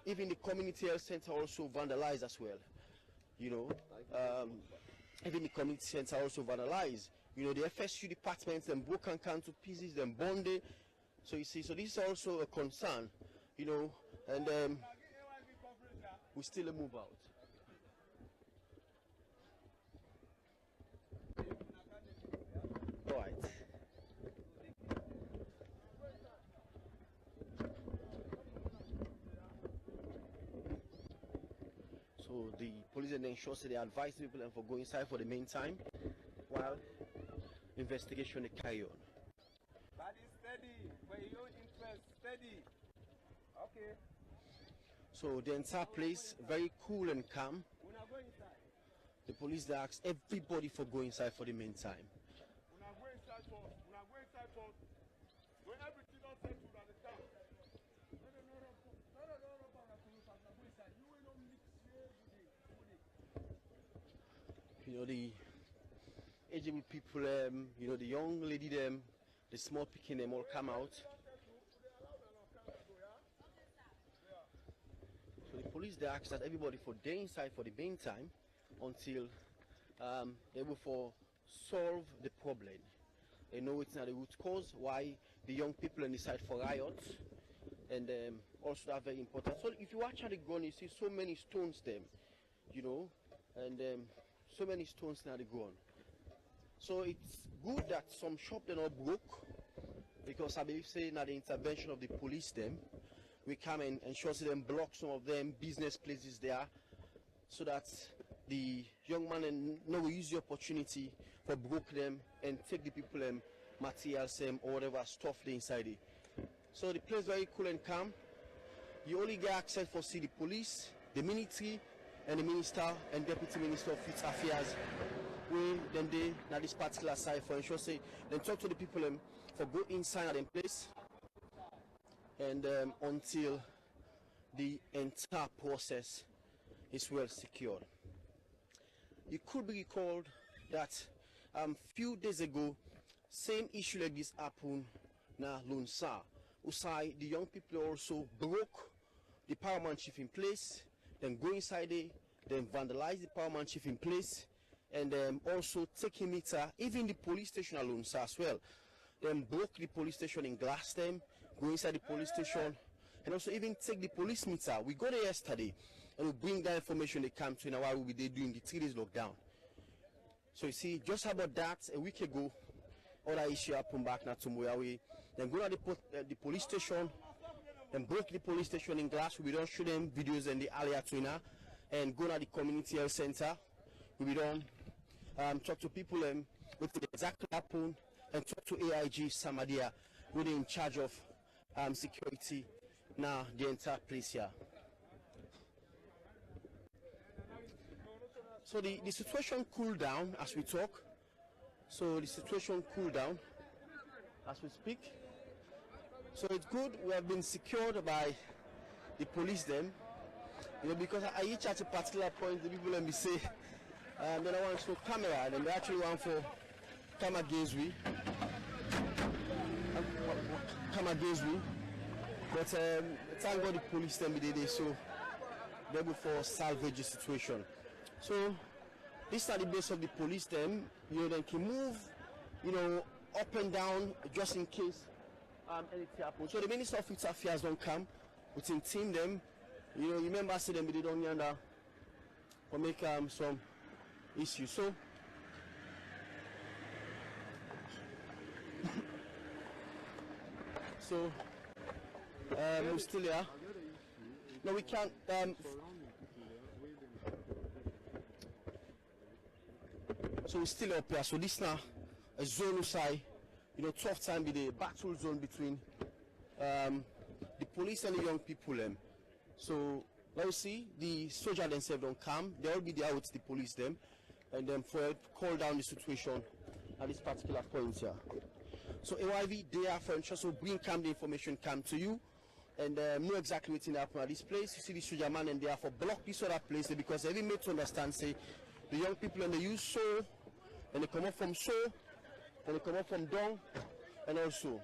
even the community health center also vandalized as well. You know, even the community center also vandalized. You know, the FSU departments them broken down to pieces, them bonded. So you see, so this is also a concern, you know, and we still move out. All right. So the police and ensure they advise people and for go inside for the meantime, while investigation is carry on. Body steady, for your own interest, steady. Okay. So the entire place very cool and calm. We're not going inside. The police they ask everybody for go inside for the meantime. We're not going inside first. We're not going inside first. When everything else set to the town. You know, the aging people, you know, the young lady them, the small picking them all come out. So the police they ask that everybody for day inside for the meantime until they will for solve the problem. They know it's not the root cause why the young people decide for riots, and also that very important. So if you actually go and you see so many stones them, you know, and so many stones now they gone. So it's good that some shops they not broke, because I believe say now the intervention of the police them, we come and ensure them block some of them business places there, so that the young man and no will use the opportunity for broke them and take the people materials or whatever stuff they inside it. So the place very cool and calm. You only get access for see the police, the military, and the minister and deputy minister of youth affairs. We then they now this particular side for ensure say then talk to the people for go inside the place, and until the entire process is well secured. You could be recalled that few days ago same issue like this happened na Lunsa. Usai the young people also broke the paramount chief in place, then go inside there then vandalize the power man chief in place, and also taking meter, even the police station alone sir, as well. Then broke the police station in glass them, go inside the police station, and also even take the police meter. We go there yesterday, and we bring that information they come to in while we were doing the 3 days lockdown. So you see, just about that, a week ago, other issue happened back now to Moyawe. Then go to the police station, and break the police station in glass. We don't show them videos in the earlier trainer, and go to the community health center. We don't talk to people what exactly happened, and talk to AIG Samadia, who are in charge of security now the entire place here. So the situation cooled down as we talk. So the situation cooled down as we speak. So it's good. We have been secured by the police them, you know, because I each at a particular point the people let me say, then I want to show camera, and then they actually want for camera against me. But thank God the police them did it, so they're able for salvage the situation. So this are the base of the police them, you know, they can move, you know, up and down just in case anything happens. So the Minister of Youth Affairs don't come, we can team them, you know, you remember I said them they don't yonder or make some issues. So we're still here. No, we can't. So we're still up here. So this now a zone side, you know, tough time be the battle zone between the police and the young people. So let us see the soldiers themselves don't come. They will be there with the police them, and then for help call down the situation at this particular point here. So AYV they are for ensure so bring the information come to you, and know exactly what's happening at this place. You see the soldier man and they are for block this other place because every made to understand say the young people and they use so, and they come up from so, and they come up from down, and also.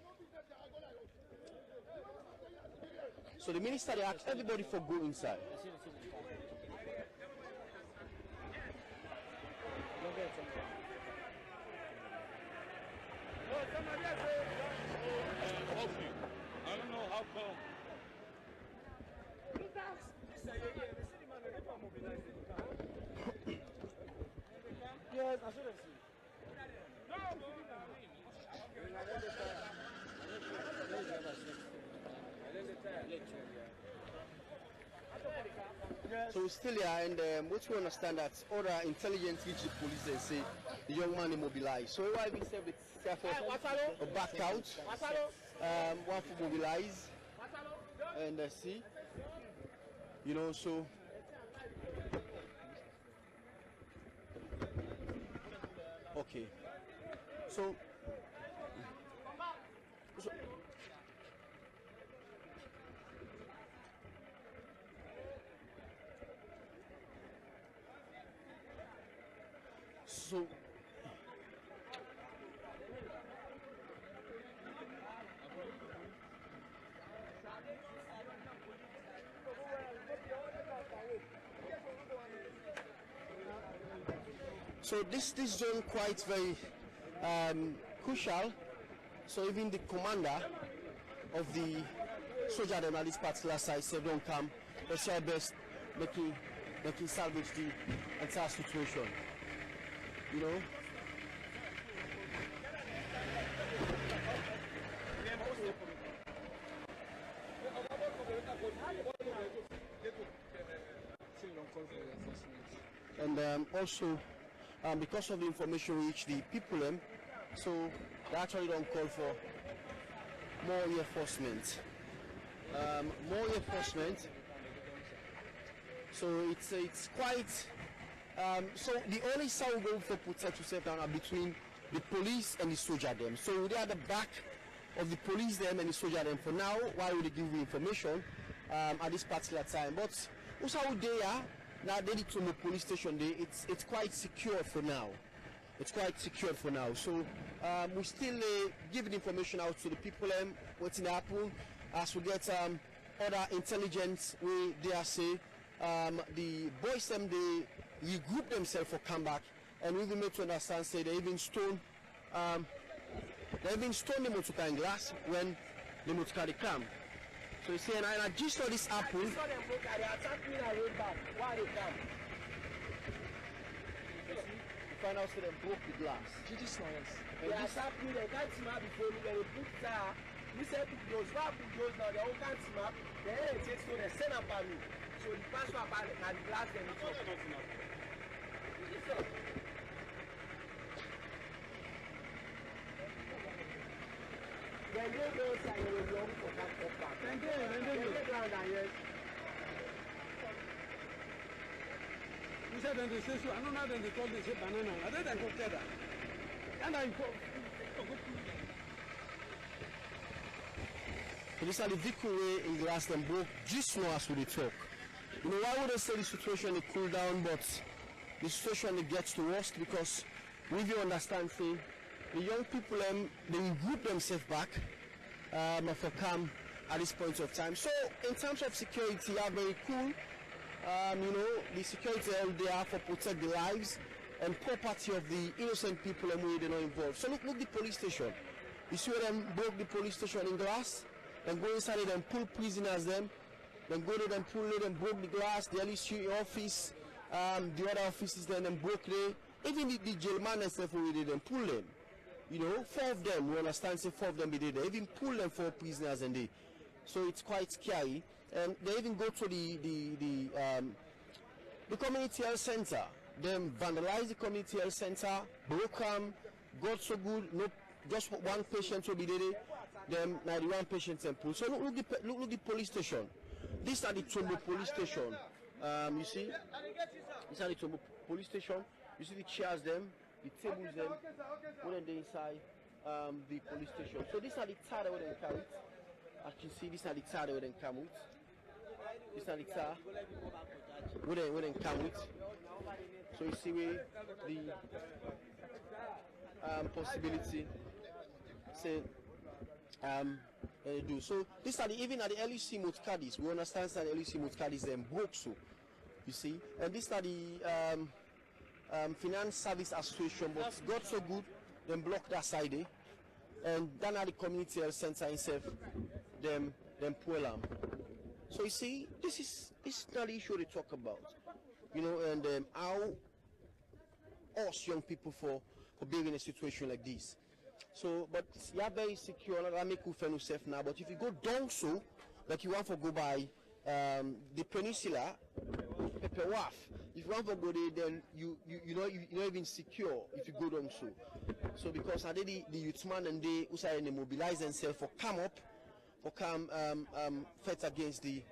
So the minister they asked everybody for go inside. I don't know how come. Yes, I should have seen. So we're still here, and what we understand that other intelligence reach the police and say the young man immobilized. So why we say a back out, one for mobilize, and see, you know, so. Okay, so so this zone quite very crucial. So even the commander of the soldier them at this particular side said don't come. They try best making salvage the entire situation. You know. And also because of the information which the people so they actually don't call for more reinforcement. So it's quite so the only side we go for protect yourself down are between the police and the soldier them. So they are the back of the police them and the soldier them for now while we give you information at this particular time. But also they are now they need to the police station there, it's quite secure for now. It's quite secure for now. So we still give the information out to the people what's in the happen as we get other intelligence we they are say the boys them they regroup themselves for comeback, and we even made to understand say they even stone the motorcar in glass when the motorcar they come. So you see, and I just saw this happen. I saw them broke, they attacked me and I rolled back. Why they come? You find out that they broke the glass. They attacked me, they can't see me before me, they put that. We said put those, why put those now, they all can't see me. They take so they send up on me. So the pastor about the glass, then it's all Then they go inside and they will for that back. Then they ground and yes. You said then they say so. I don't know then they call this banana. I don't know that. And I go. So this is the vehicle way in glass them broke just now as we talk. You know, why would I say the situation will cool down, but the situation it gets to worst because we do understand say the young people they will group themselves back for come at this point of time. So in terms of security, are very cool. You know, the security they are for protect the lives and property of the innocent people and we they not involved. So look the police station. You see where them broke the police station in glass, then go inside it and pull prisoners them, then go there and pull it and broke the glass, the LEC office, the other offices then broke there. Even the jail man themselves we did and pull them. You know, 4 of them, we understand say 4 of them they did. They even pull them 4 prisoners and they. So it's quite scary. And they even go to the community health center. Them vandalize the community health center, broke them, God so good, no, just 1 patient will be there. Them 91 patients and pull. So look the police station. These are the Tombo police station. You see, these are the Tombo police station. You see the chairs them, the tables them, when they inside the police station. So these are the tar that they carry. As you see, these are the tar that they come with. These are the tar where they come with. So you see where the possibility say they do. So these are the even at the LEC motorcars. We understand that the LEC motorcars them broke so. You see, and these are the Finance Service Association, but God so good, them block that side, and then at the community health center itself, them pull them. So you see, this is not the issue they talk about, you know, and how us young people for being in a situation like this. So, but you are very secure, I make you feel yourself now. But if you go down so, like you want to go by the peninsula, Pepe Waf. If you want to go there, then you're not even secure if you go down so. So because I did the youth man and they who say they mobilize themselves for come up, for come fight against the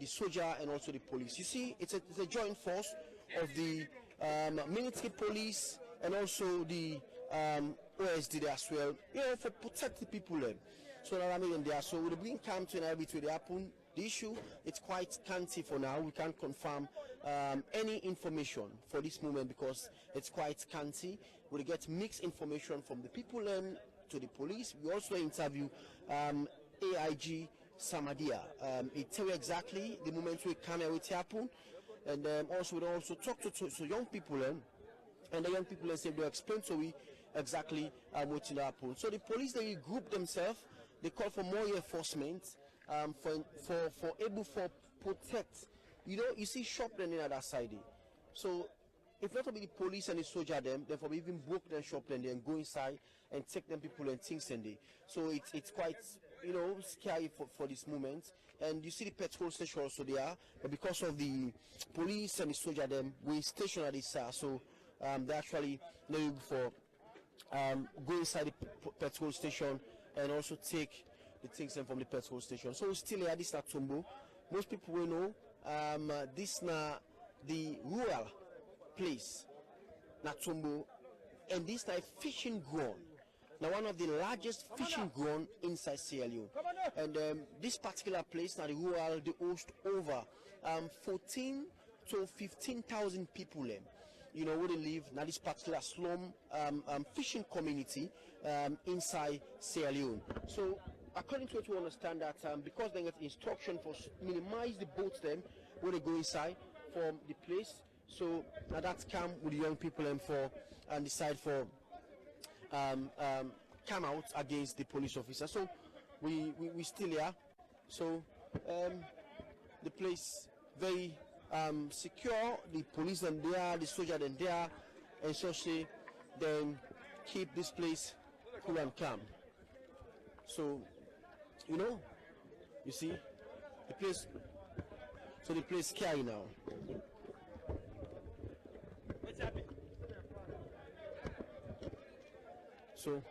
soldier and also the police. You see, it's a joint force of the military police and also the OSD there as well. You know, for protect the people then. So that I mean there. So with the bring camp to every they happen. The issue, it's quite scanty for now. We can't confirm any information for this moment because it's quite scanty. We'll get mixed information from the people to the police. We also interview AIG Samadia. It tell you exactly the moment we come here it happen. And also we'll also talk to young people and the young people say they'll explain to we exactly what will happen. So the police, they group themselves, they call for more enforcement. For able for protect, you know, you see shop then in that side. So if not to be the police and the soldier them, then for even broke them shop then and go inside and take them people and things and they. So it's quite, you know, scary for this moment. And you see the petrol station also there, but because of the police and the soldier them, we station at this so they actually know for go inside the petrol station and also take the things from the petrol station. So still here, this is Tombo. Most people will know this na the rural place, na Tombo, and this is a fishing ground. Now one of the largest fishing ground inside Sierra Leone. And this particular place, now the rural, they host over 14 to 15,000 people. You know where they live. Now this particular slum fishing community inside Sierra Leone. So according to what we understand that because they get instruction for minimize the boats them, when they go inside from the place. So now that's come with the young people and decide for come out against the police officer. So we still here. So the place very secure. The police and there, the soldier and there, and so say then keep this place cool and calm. So you see the place. So the place scary now. So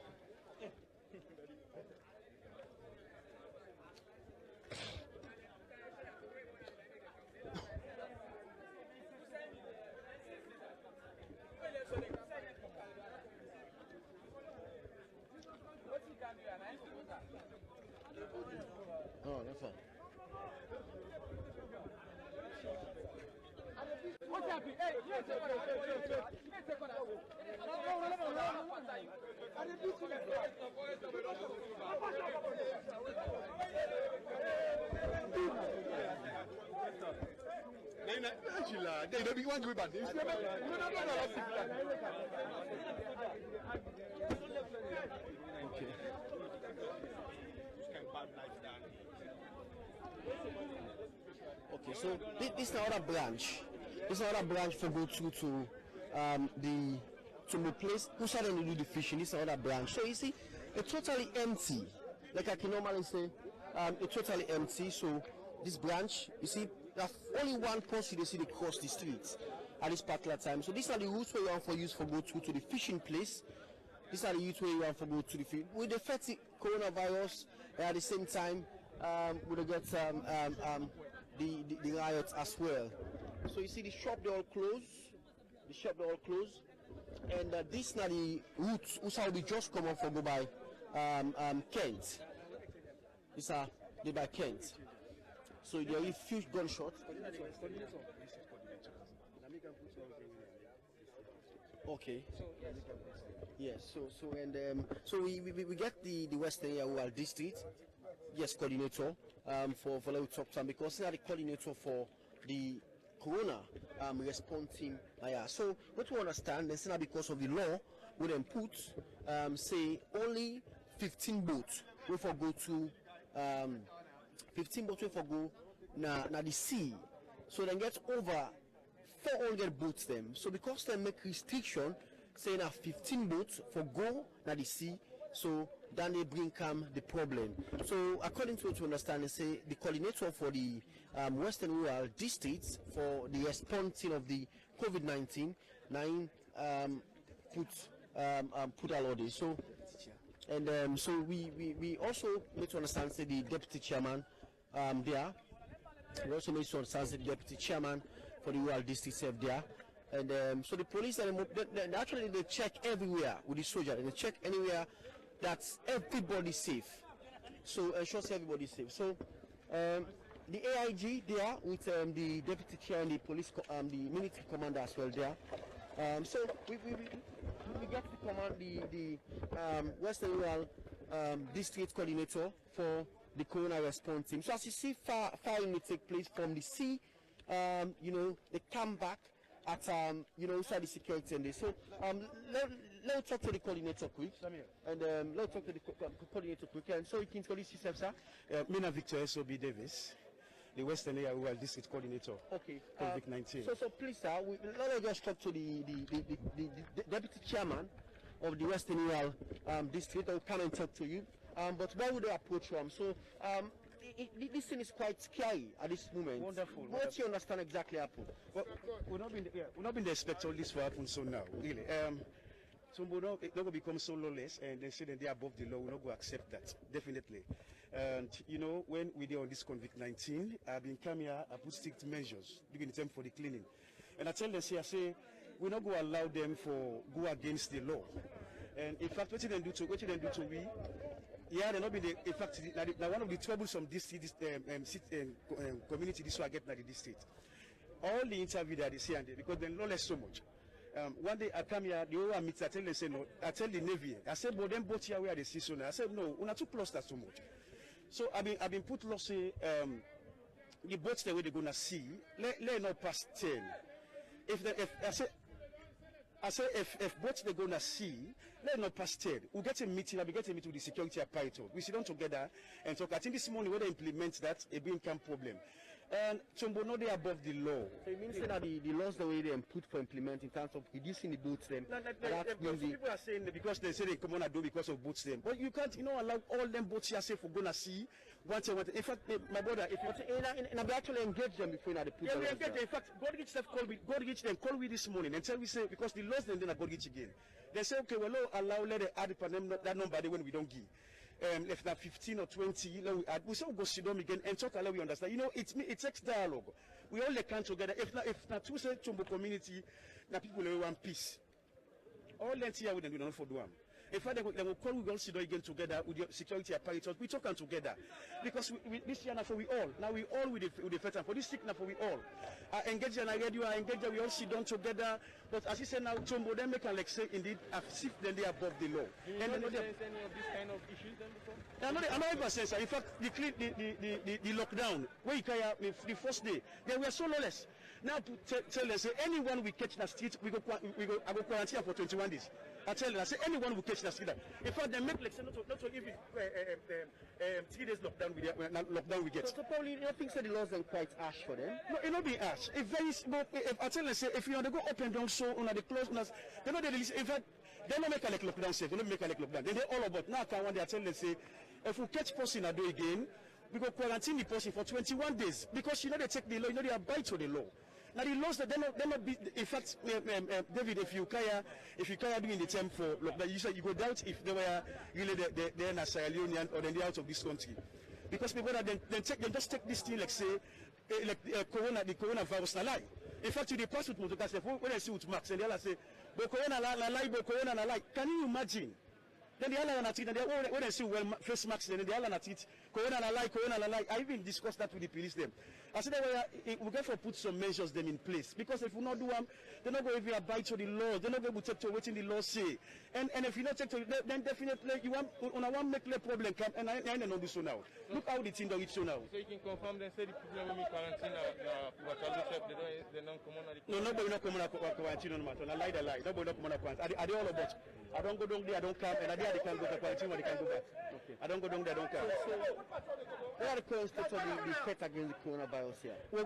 oh, that's fine. What's happening? Hey, Okay, so this is another branch. This is another branch for go through to the place who started to do the fishing. This is another branch. So you see, it's totally empty. Like I can normally say, it's totally empty. So this branch, you see, there's only one person they see they cross the streets at this particular time. So these are the routes where you want for use for go through to the fishing place. These are the routes where you want for go to the field. With the 30 coronavirus, at the same time, we will get the riots as well. So you see the shop they all close. The shop they all close. And these are the routes which will be just come off for go by Kent. These are they by Kent. So there are huge gunshots. Okay. Yes. So we get the Western Area District. Yes, coordinator for Level Top Time because they are the coordinator for the Corona response team. So what we understand, it's not because of the law, we then put say only 15 boats will for go to 15 boats will for go na the sea. So then get over 400 boats them. So because they make restriction saying that 15 boats for go na the sea, so then they bring the problem. So according to what you understand, they say the coordinator for the Western Rural Districts for the responding of the COVID-19 put a lot. So and so we also need to understand say the deputy chairman there. We also need to understand the deputy chairman for the rural district there. And so the police they actually they check everywhere with the soldier. They check anywhere that's everybody safe. So ensure everybody safe. So the AIG there with the deputy chair and the police the military commander as well there. So we get to command the Western Rural District Coordinator for the Corona response team. So as you see, firing will take place from the sea. They come back at inside the security and this. So let's talk to the coordinator quick, and let's talk to the coordinator quick. And so you can introduce yourself, sir. Mina Victor S.O.B. Davis, the Western Area Rural District Coordinator. Okay. COVID-19. So please, sir, let us just talk to the deputy chairman of the Western Rural District. I'll come and talk to you. But why would they approach him? So this thing is quite scary at this moment. Wonderful. What do you understand exactly happened? Well, we're not been expecting all this to happen so now, really. So we're not going to become so lawless and then say that they're above the law. We're not going to accept that, definitely. And when we did on this COVID-19, I've been coming here, I put strict measures during the time for the cleaning. And I tell them, I say, we're not going to allow them to go against the law. And in fact, what they do to we, yeah, they're not been in fact, now one of the troublesome community this I get in the district. All the interview that they say and they, because they're lawless so much. One day I come here, the whole meet, I tell them, say no, I tell the Navy, I said, but them both here where they see so now. I said, no, we're not too close that so much. So I've been put loss the boats the way they're gonna see, let not pass 10. If boats they're gonna see, let not pass 10. We'll get a meeting. I'll be getting a meeting with the security apparatus. We sit down together and talk. I think this morning when they implement that, it will become problem. And Tombo, no, they above the law. So it means that the laws the way they put for implement in terms of reducing the boats them. People are saying that because they say they come on and do because of boats them. But you can't, allow all them boats here say for gonna see once. In fact, my brother, if and I've actually engaged them before they put. Yeah, we engaged them. In fact, God reach them call we this morning and tell we say because the laws then God reach again. They say okay, well, let the add that number when we don't give. If that 15 or 20, we still go sit down again and talk. We understand. It takes dialogue. We all come together. If not two say Tombo community, now people want peace. All that here we don't do for them. In fact, they will call. We all sit down again together with the security apparatus. We talk together because this year now for we all. Now we all with the veteran for this sick now for we all. I engage and I read you. I engage. We all sit down together. But as you say now, Tombo them make like say indeed as if then they are above the law. And any of these kind of issues then before? I'm not even saying so. In fact, the lockdown where you carry the first day, they were so lawless. Now tell them say anyone we catch in the street, I go quarantine for 21 days. I tell them, I say anyone will catch the street. In fact, they make like say not to give it 3 days lockdown we get. So probably you don't think that the laws are quite harsh for them? No, it not be harsh. If I tell them say if you want to go up and down so on the close, they know they release. In fact, they don't make a like lockdown safe. They don't make a like lockdown. Then they all about now. Can one day I tell them say if we catch person a do again, we go quarantine the person for 21 days because they take the law. They abide to the law. Now the laws that they not be. In fact, David, if you carry doing the term for lockdown, you said you go doubt if they were really they're in a Sierra Leone or then they're out of this country, because people that then just take this thing like say the coronavirus na lie. In fact, they pass with motorcars when I see with Max and they all say, "But corona na lie." Can you imagine? Then the other treat and when they see face masks, then the other treat corona na lie. I even discussed that with the police them. I said we got to put some measures them in place because if we not do them, they're not going to even abide to the law. They're not going to take to what the law say. And if you not take to then definitely you want make the problem come and I don't do so now. Look how the thing don't reach so now. So you can confirm then say the people when we quarantine they don't come on. No, nobody not come on quarantine no matter. I lie. Nobody not come on quarantine. Are they all about? I don't go down there, I don't come, and I they can go to quarantine or they can go back. Okay. I don't go down there, I don't come. What are the current states of the fight against the coronavirus here? Well,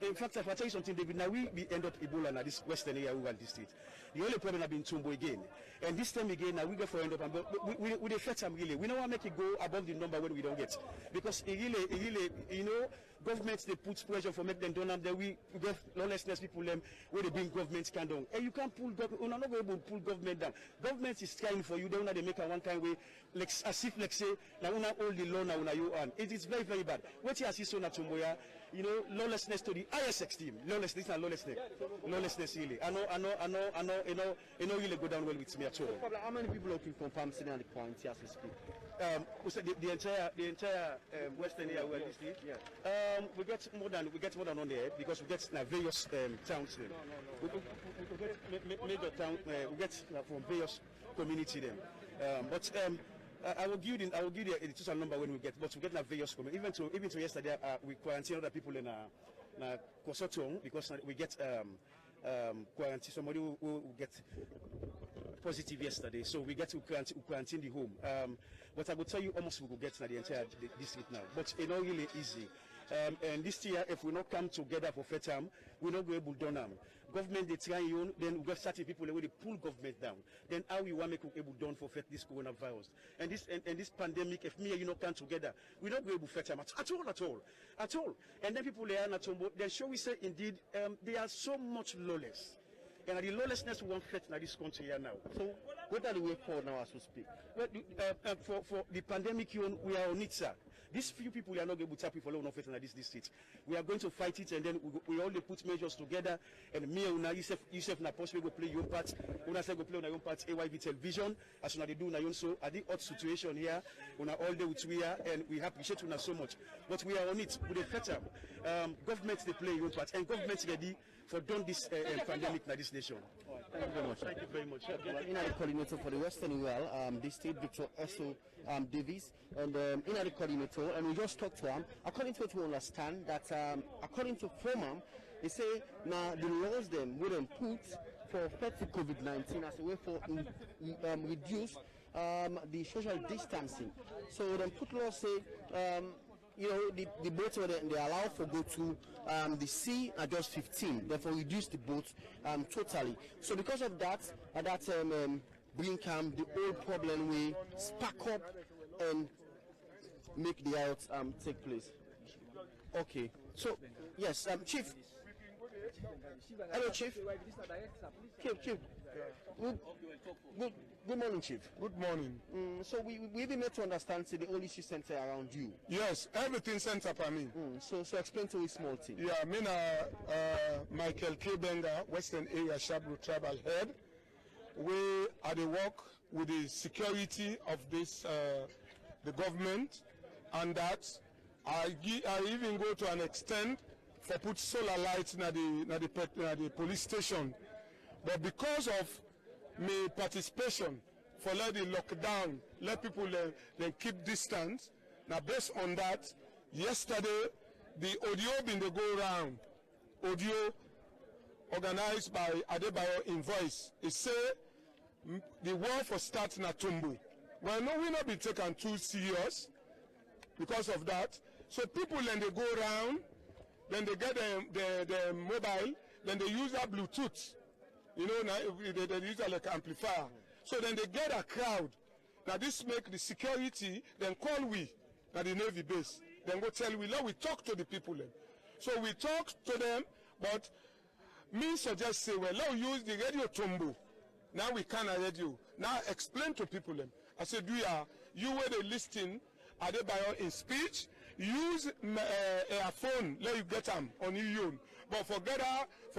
in fact, if I tell you something, David, now we end up Ebola in this western area, rural district. The only problem has been Tombo again. And this time again, now we go for end up, and we the first time really. We don't want to make it go above the number when we don't get. Because it really, governments, they put pressure for make them down, and then we get lawlessness people them where they bring governments can down. And you can't pull government, you're not able to pull government down. Government is trying for you, they make a one kind way, like as if like say, now una hold the law now you on. It is very, very bad. What you see so na Tomboya, lawlessness to the highest extreme. Lawlessness and lawlessness. Lawlessness really. I know, really go down well with me at all. How many people are confirmed sitting on the quarantine as we speak? The entire western area where this is. Yeah. We get more than on there because we get various towns. We get major town. We get from various community them. But I will give you the total number when we get. But we get various community. Even to yesterday, we quarantine other people in Kosotong because we get quarantine somebody who get positive yesterday. So we get to quarantine the home. But I will tell you almost we will get to the entire district now. But it's not really easy. And this year, if we not come together for fair time, we're not going to be able to do them. Government they try you, then we got certain people the way they pull government down. Then how we want to make able done for fight this coronavirus and this pandemic? If me and you not come together, we not go able to fight them at all. And then people they are not Tombo. Then shall we say indeed they are so much lawless. And the lawlessness we want fight in this country here now. So what are the way forward now as we speak? Well, for the pandemic, we are on it, sir. These few people are not able to tap for law in this district. We are going to fight it, and then we all put measures together. And me and Yusuf na post we go play your part. Una say go play on your part. AYV television as una they do na yon so. At the hot situation here, una all day with we are, and we appreciate una so much. But we are on it with the fact government they play your part, and government ready for done this pandemic in this nation. Thank you very much. Thank you very much. Well, the coordinator for the Western UL, the state, Dr. Esso Davis, and the coordinator, and we just talked to him. According to what we understand, that according to FOMAM, they say now the laws them wouldn't put for fighting COVID-19 as a way for reduce the social distancing. So then put laws say, you know, the boats they allow for go to the sea are just 15, therefore reduce the boats totally. So because of that, bring the old problem we spark up and make the out take place. Okay, so yes, Chief. Hello, Chief. Chief. Good morning, Chief. Good morning. So we've been made to understand the only issue center around you. Yes, everything center for me. So explain to me small thing. Yeah, I mean, Michael K. Benga, Western Area Shabru Tribal Head. We are the work with the security of this, the government, and that I even go to an extent for put solar lights in the police station. But because of my participation for let the lockdown, let people then keep distance. Now based on that, yesterday the audio been the go round, audio organized by Adebayo in Voice. It say the war for starting at Tombo. Well, no, we not be taken too serious because of that. So people then they go around, then they get the mobile, then they use that Bluetooth. You know, now they use it like amplifier. So then they get a crowd. Now this make the security, then call we, at the Navy base. Then go tell we, let we talk to the people then. So we talk to them, but me suggest say, well, let we use the radio Tombo. Now we can radio. Now explain to people then. I said, you were the listing, are they by in speech? Use a phone, let you get them on your own. But for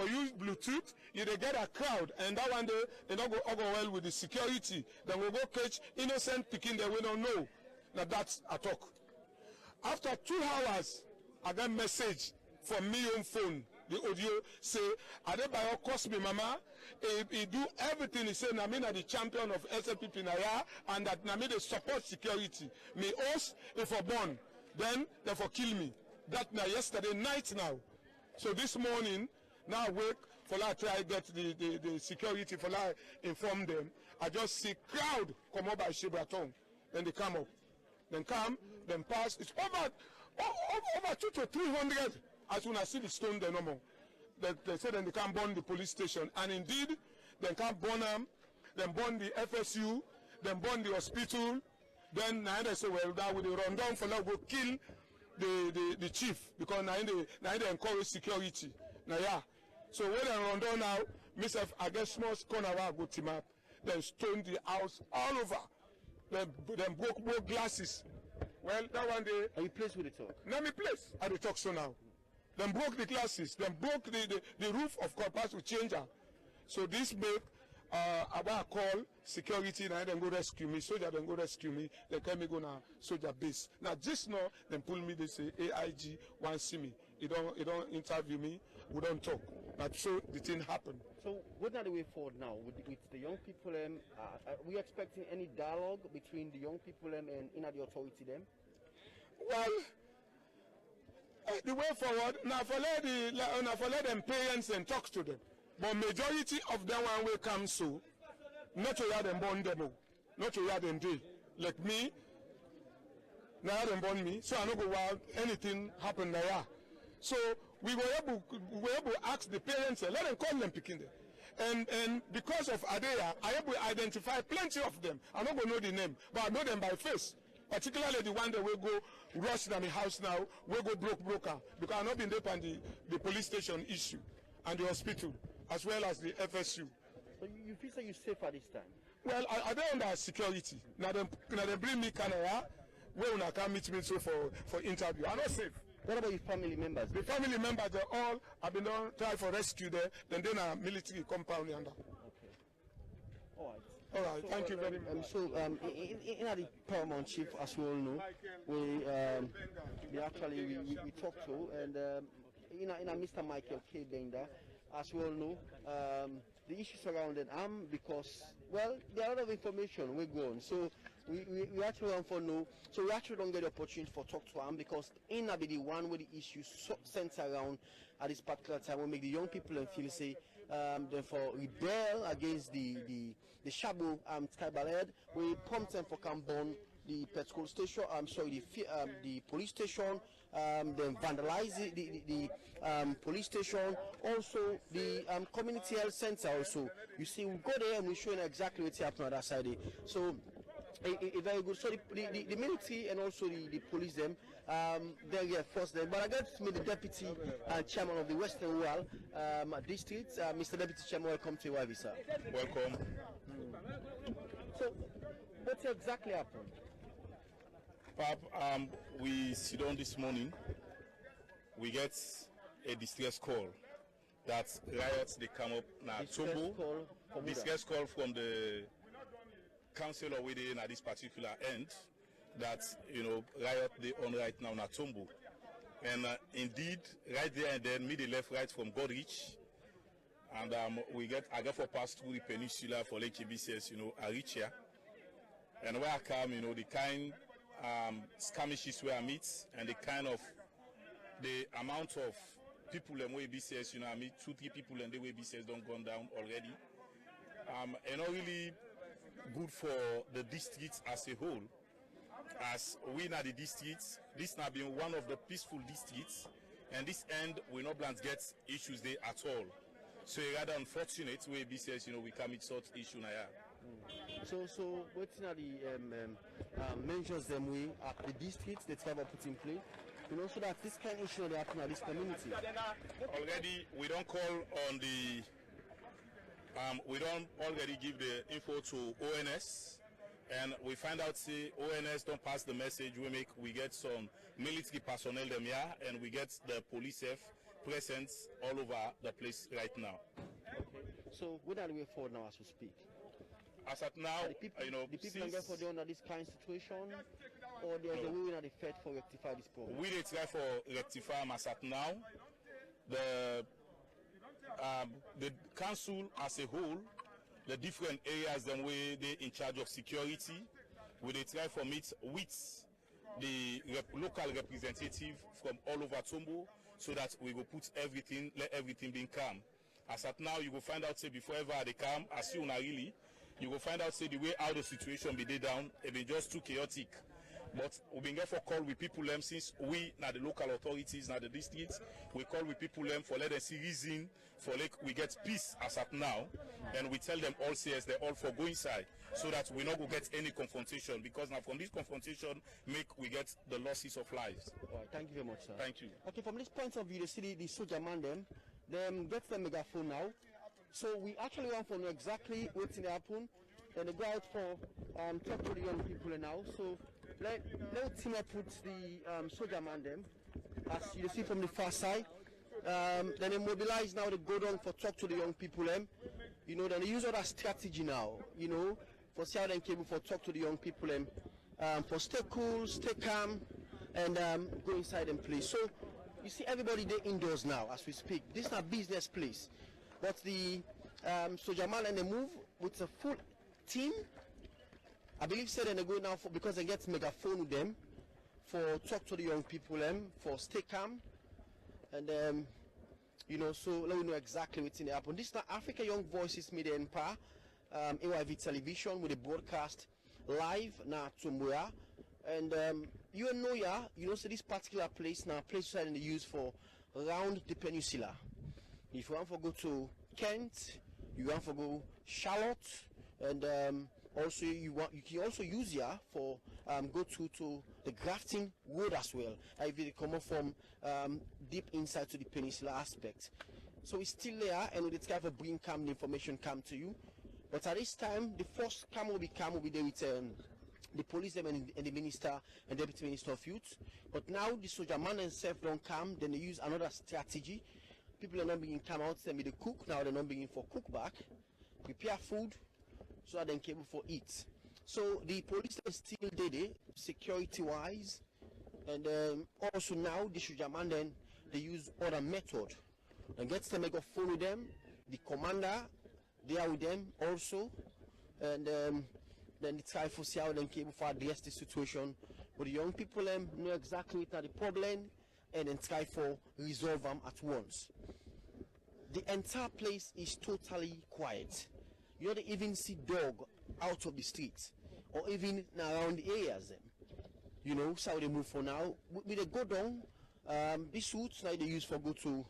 use Bluetooth, you they get a crowd, and that one day they don't go well with the security. Then we go catch innocent picking that we don't know. Now that's a talk. After 2 hours, I got a message from me on phone. The audio say, Adebayo cost me, mama. He do everything. He say, Namina the champion of SLPP Naya, and that Namina support security. Me host if for born, then they for kill me. That now yesterday night now. So this morning, now I wake for like try get the security for like inform them. I just see crowd come up by Shibraton. Then they come up. Then come, then pass. It's over 200 to 300. As soon as I see the stone, they no more. They say then they can burn the police station. And indeed, they can burn them, then burn the FSU, then burn the hospital. Then now they say, well, that will run down for now, go kill the chief, because now they encourage security. Now, yeah. So when they run down now, myself, I guess small corner where I go team up, then stone the house all over. Then broke glasses. Well, that one day. Are you placed with the talk? Now me place at the talk so now. Then broke the glasses, then broke the roof of Corpus to change her. So this make about call security, now then go rescue me, soldier then go rescue me, then can me go now soldier base. Now just now, then pull me, they say AIG want see me. He don't interview me, we don't talk. But so the thing happened. So what are the way forward now with the young people? Are we expecting any dialogue between the young people and the authority them? Well, the way forward now for let them parents and talk to them. But majority of them one way come so, not to hear them born them, not to hear them day. Like me, now them born me, so I don't go wild anything happen there. So we were able to ask the parents and let them call them picking them. And because of Adea, I able to identify plenty of them. I don't go know the name, but I know them by face. Particularly the one that will go rush in my house now, will go broker. Because I've not been there on the police station issue and the hospital, as well as the FSU. So you feel that you're safe at this time? Well, I don't under security. Now they bring me Canada, where I can meet me so for interview. I'm not safe. What about your family members? The family members, they all have been done, try for rescue there, then a military compound under. Okay. All right. All right, so, thank you very much. So, in the Paramount Chief, as we all know, we talked to, and in a Mr. Michael K. Bender, as we all know, the issues surrounding arm because, well, there are a lot of information we go on. So we actually want to know, so we actually don't get the opportunity for talk to arm because in the one where the issues center around at this particular time will make the young people and feel say therefore rebel against the Shabu tribal head. We prompt them for Cambon, the petrol station, the police station, then vandalize the police station, also the community health center also. You see, we go there and we show you exactly what's happening on that side. So very good. So the military and also the police them, they reinforce them. But I got to meet the deputy chairman of the Western Wall district, Mr. Deputy Chairman. Welcome to YV, sir. Welcome. So, what exactly happened? Pap, we sit down this morning. We get a distress call that riots they come up now. Tombo. Distress call from the councillor within at this particular end that riot they on right now na Tombo. And indeed, right there and then, me the left right from Godrich, and I get for pass through the peninsula for Lake BCS, I reach here. And where I come, the kind skirmishes where I meet, and the amount of people and way BCS, I meet 2-3 people and the way BCS don't gone down already. And not really good for the districts as a whole. As we know the districts, this now being one of the peaceful districts, and this end we not plan to get issues there at all. So rather unfortunate way BCS, we can meet such issue now. So what's now the measures them we at the districts that have put in place, so that this kind of issue that happen at this community. Already we don't call on the we don't already give the info to ONS, and we find out say ONS don't pass the message. We get some military personnel them here, and we get the police presence all over the place right now. Okay. So what are the way forward now as we speak? As at now, the people are going for doing this kind of situation, or there's a way that they fed for rectify this problem? We they try for rectify as at now. The council as a whole, the different areas them where they in charge of security, we they try for meet with the local representative from all over Tombo, so that we will put let everything be calm. As at now, you will find out say before ever they come, as soon as really, you will find out say the way how the situation be down, it be just too chaotic. But we've been get for call with people since we now the local authorities now the districts, we call with people for let them see reason for like we get peace as at now, and we tell them all say they all for go inside, so that we not go get any confrontation, because now from this confrontation we get the losses of lives. All right, thank you very much, sir. Thank you. Okay, from this point of view, the city, the soldier man them get the megaphone now. So we actually want to know exactly what's going to happen. Then they go out for talk to the young people now. So let team up with the soldier man them, as you see from the far side. Then they mobilize now. They go down for talk to the young people them. Then they use other strategy now. For Sierra Leone for talk to the young people them. For stay cool, stay calm, and go inside and play. So you see everybody there indoors now as we speak. This is not a business place. But the soldier man and they move with a full team. I believe said and they go now because they get megaphone with them for talk to the young people for stay calm, and so let me know exactly what's in the happen. This is not Africa Young Voices Media Empire, AYV Television with the broadcast live now Tomboya, and so this particular place now place in the use for around the peninsula. If you want to go to Kent, you want to go Charlotte, and also you can also use here for go to the Grafting Road as well. If you come up from deep inside to the peninsula aspect, so it's still there, and with the try to bring the information come to you. But at this time, the first cam will be there with the police them and the minister and deputy minister of youth. But now the soldier man himself don't come, then they use another strategy. People are not being come out, then be the cook, now they're not being for cook back, prepare food, so that they can for eat. So the police are still there, security wise, and also now the soldier man then they use other method and get the megaphone with them. The commander, they are with them also, and then they try to see how they can address the situation. But the young people know exactly what the problem, and then try to resolve them at once. The entire place is totally quiet. You don't even see dog out of the streets or even around the areas. You know, so how they move for now. With they go down, these routes now they use for go to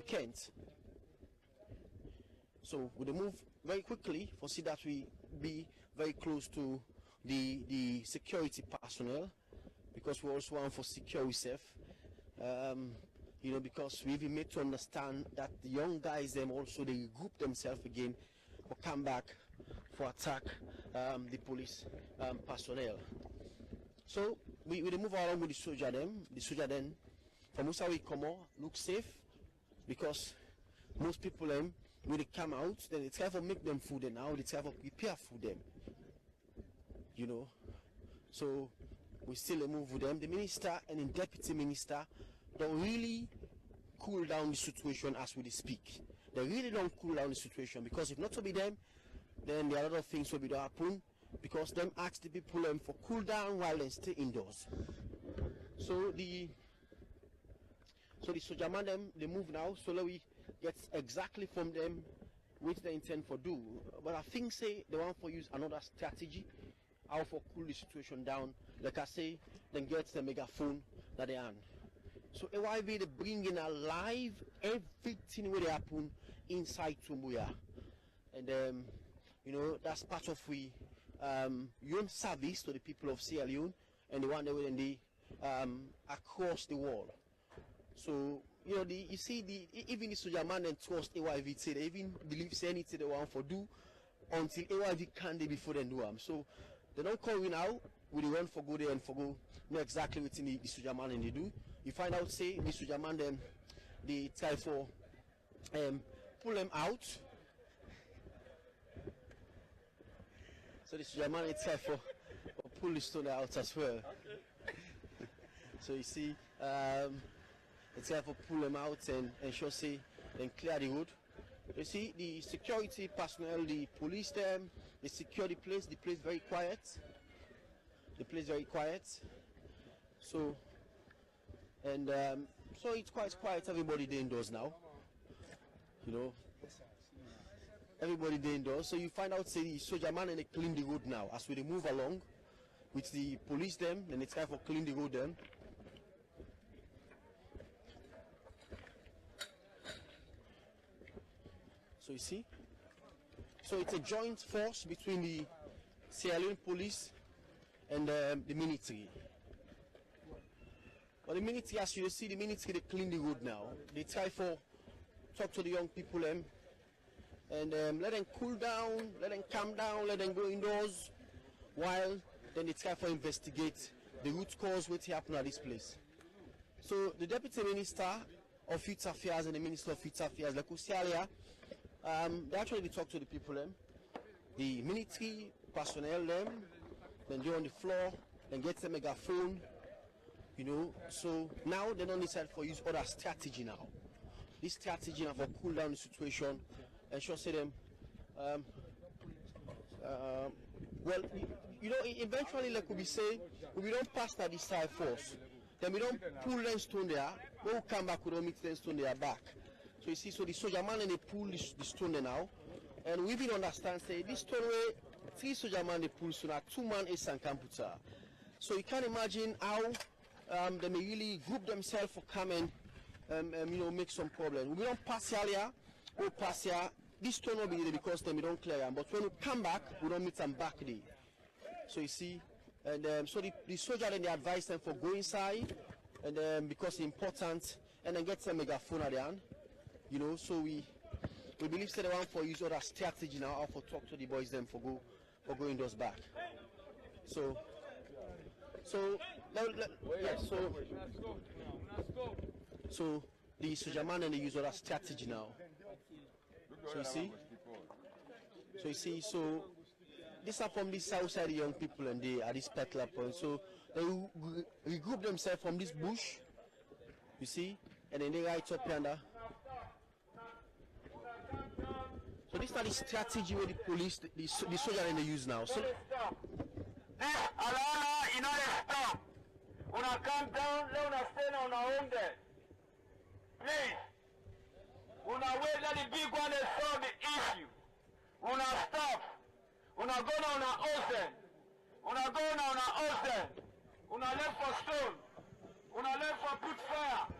Kent. So we move very quickly for see that we be very close to the security personnel, because we also want for secure ourselves. You know, because we even made to understand that the young guys them also they regroup themselves again or come back for attack the police personnel. So we move along with the soldier them. The soldier then from us how we come out look safe, because most people them when they come out then they try to make them food, and now they try to prepare for them. You know, so we still move with them. The minister and the deputy minister don't really cool down the situation as we speak. They really don't cool down the situation, because if not to be them, then there are a lot of things will be to happen, because them ask the people for cool down while they stay indoors. So the soldier man them they move now, so that we get exactly from them which they intend for do. But I think say they want to use another strategy how for cool the situation down. Like I say, then get the megaphone that they hand. So AYV they bringing alive everything where they happen inside Tombo. And you know, that's part of we own service to the people of Sierra Leone, and the one that when they across the world. So you know, you see even the soldier man and trust AYV say they even believe say anything they want for do until AYV can they before they do them. So they don't call you now, we run for go there and for go know exactly what the soldier man and they do. You find out say the soldier man them they try for pull them out. So the soldier man they try for pull the stone out as well. So you see they try for pull them out and sure say then clear the road. You see the security personnel, the police them, they secure the place very quiet. The place very quiet. So and so it's quite quiet, everybody there indoors now. You know. Everybody there indoors. So you find out say the soldier man and they clean the road now. As we move along with the police them, then it's time for clean the road then. So you see? So it's a joint force between the Sierra Leone police and the military. But the military, as you see, the military they clean the road now. They try for talk to the young people and let them cool down, let them calm down, let them go indoors, while then they try for investigate the root cause what happened at this place. So the deputy minister of youth affairs and the minister of youth affairs, like Sierra, they actually talk to the people the military personnel them, then they on the floor, then get the megaphone, you know. So now they don't decide for use other strategy now. This strategy now for cool down the situation and sure say them well you know eventually like we say we don't pass that this side force, then we don't pull them stone there, when we come back we don't meet them stone there back. So you see, so the soldier man and they pull the stone there now, and we even understand say this stone way 3 soldier man they pull so now 2 man is and computer. So you can imagine how they may really group themselves for coming you know make some problem. We don't pass here, we pass here. This stone will be there because then we don't clear them. But when we come back, we don't meet them back there. So you see, and so the soldier then they advise them for go inside, and because it's important, and then get some megaphone at the hand. You know, so we believe that they want for use other strategy now, or for talk to the boys them for go indoors back. So so the soldier man and they use other strategy now. So you see, so this are from the south side young people and they at this particular point. So they regroup themselves from this bush, you see, and then they right up yonder. this is not the strategy where the police, the soldier they use now. So Alana, you know they stop. Una come down, let una stay on our own there. Please. Una wait, let the big one solve the issue. Una stop. Una go now on our ocean. Una go now on our ocean. Una left for stone. Una left for put fire.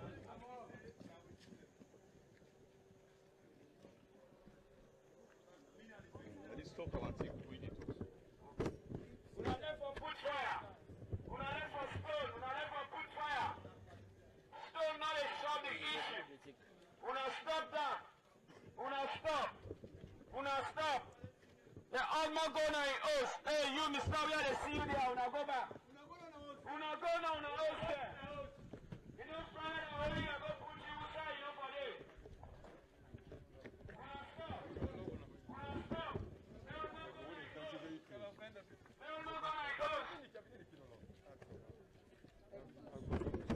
Una left for put fire. Una left for stone. Una left for put fire. Stone not a solve the issue. Una stop that. Una stop. Una stop. The alma go now in us. Hey, you, Mr. We are the see you there. Una go back. Una go now on the house there. You don't find out where you go put you inside, you know, for this. Una stop. Una stop. They will not go now in us. They will not go now in us.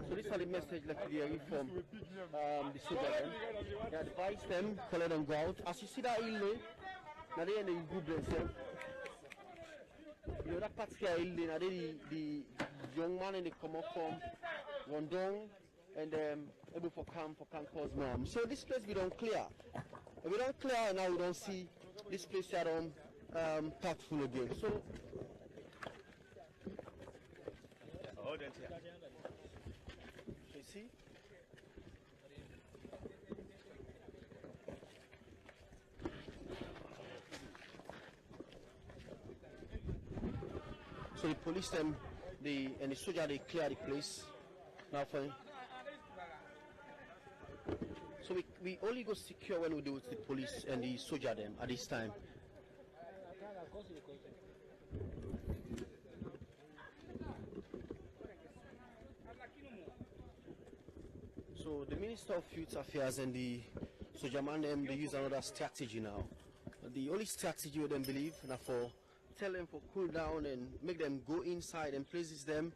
So this is the message like the from the soldier. They advise them to let them go out. As you see that ille, now they in the group themselves. You know that particular ille, now the young man and they come up from run down and able for camp cause mom. So this place we don't clear. If we don't clear now we don't see this place that packed full again. So you see? So the police and the soldier they clear the place now for. So we only go secure when we do with the police and the soldier them at this time. So the Minister of Youth Affairs and the soldier man them they use another strategy now. The only strategy we them believe now for tell them for cool down and make them go inside and places them,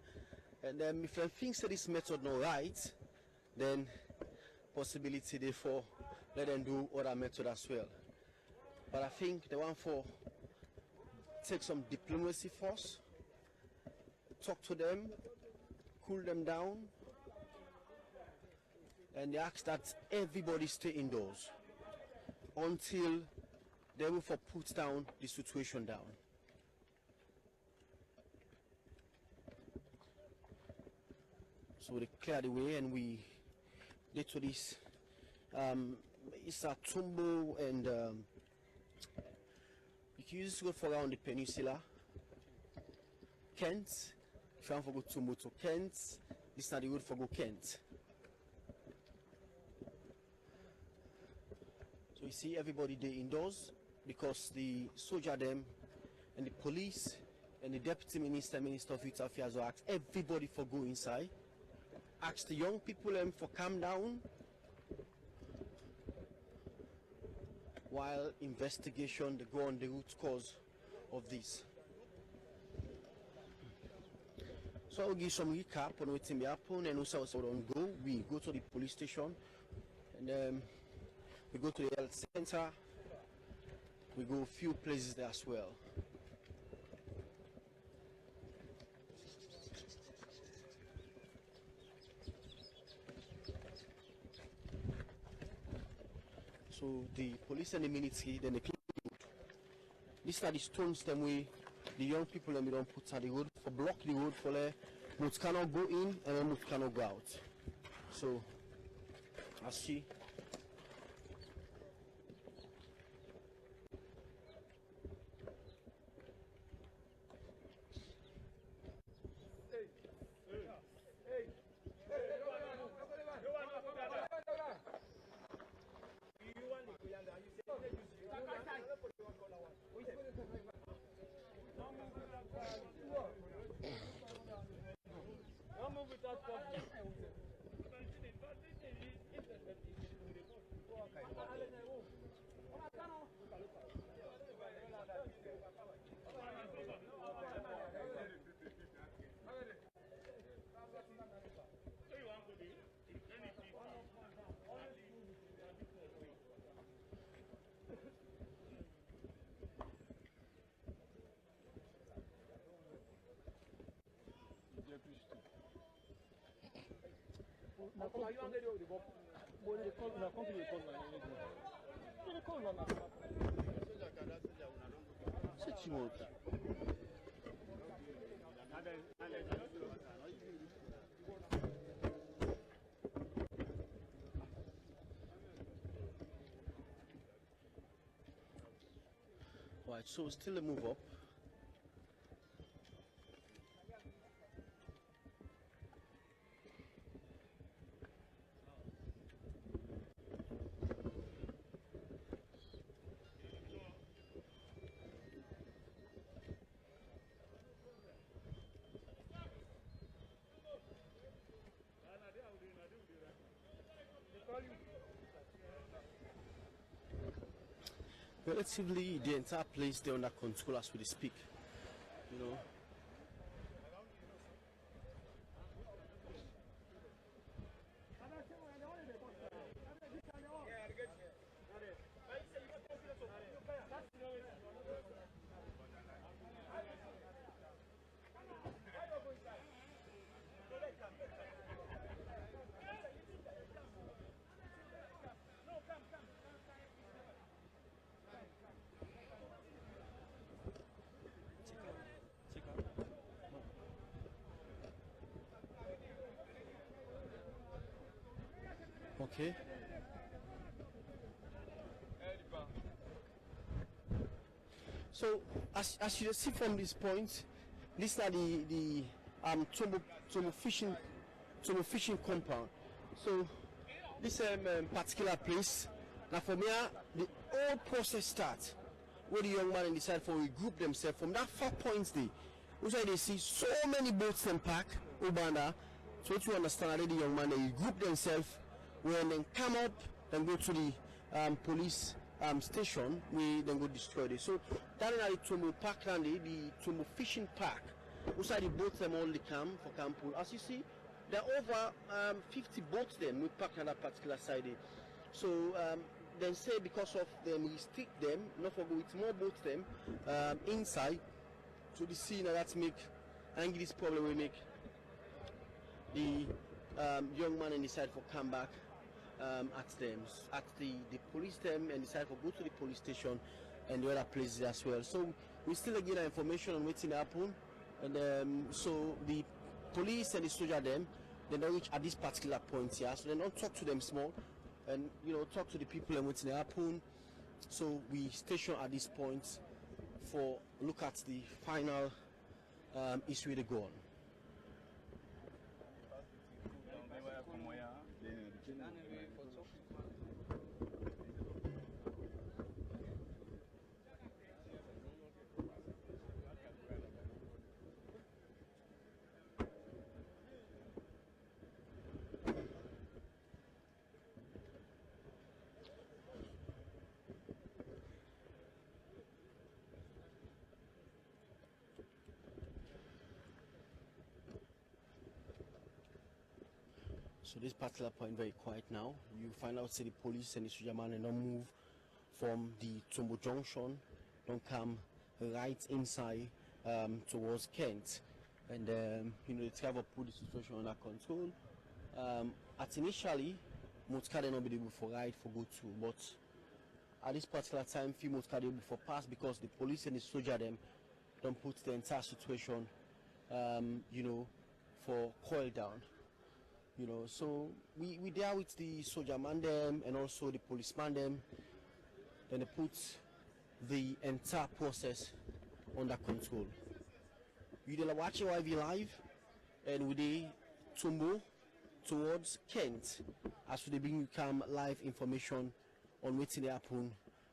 and then if them think that this method not right, then possibility therefore let them do other method as well. But I think the one for take some diplomacy first, talk to them, cool them down, and they ask that everybody stay indoors until they will for put down the situation down. So they clear the way and we get to this it's a Tombo and you can use it for around the peninsula. Kent, if you want to go Tombo to Kent, this is not the road for go Kent. So you see everybody there indoors because the soldier them and the police and the deputy minister of youth affairs will ask everybody for go inside. Ask the young people for calm down while investigation they go on the root cause of this. So I'll give some recap on what happened and also don't go. We go to the police station and we go to the health center. We go a few places there as well. So the police and the military, then they clean the road. These are the stones them way the young people them we don't put on the road for block the road for motor cannot go in and then motor cannot go out. So as see. Right, so still a move up. Relatively, the entire place they're under control as we speak. You know. Okay. So as you see from this point, this is the Tombo fishing compound. So this particular place, now from here the whole process starts where the young man decide for a group themselves from that far points there. Which they see so many boats and pack Ubanda. So to understand that the young man they group themselves when they come up then go to the police station we then go destroy it. So that is the Tombo Parkland, the Tombo fishing park. Also the boats them all the camp for camp pool. As you see, there are over 50 boats then we park on that particular side. So then say because of them restrict them, not for go with more boats them inside. So the scene that make and this problem we make the young man and decide for come back at the police them and decide for go to the police station and the other places as well. So we still get information on what's happen, and so the police and the soldier them they don't reach at this particular point here, so they don't talk to them small and talk to the people and what's happen. So we station at this point for look at the final issue they go on. So this particular point very quiet now. You find out say the police and the soldier man don't move from the Tombo Junction, don't come right inside towards Kent, and they try to put the situation under control. At initially, Motka they not be able for ride for go to, but at this particular time, few Motka they able for pass because the police and the soldier them don't put the entire situation, for coil down. So we there with the soldier man them and also the policeman them, then they put the entire process under control. You did watch YV live and with the Tombo towards Kent as they bring you come live information on what's happen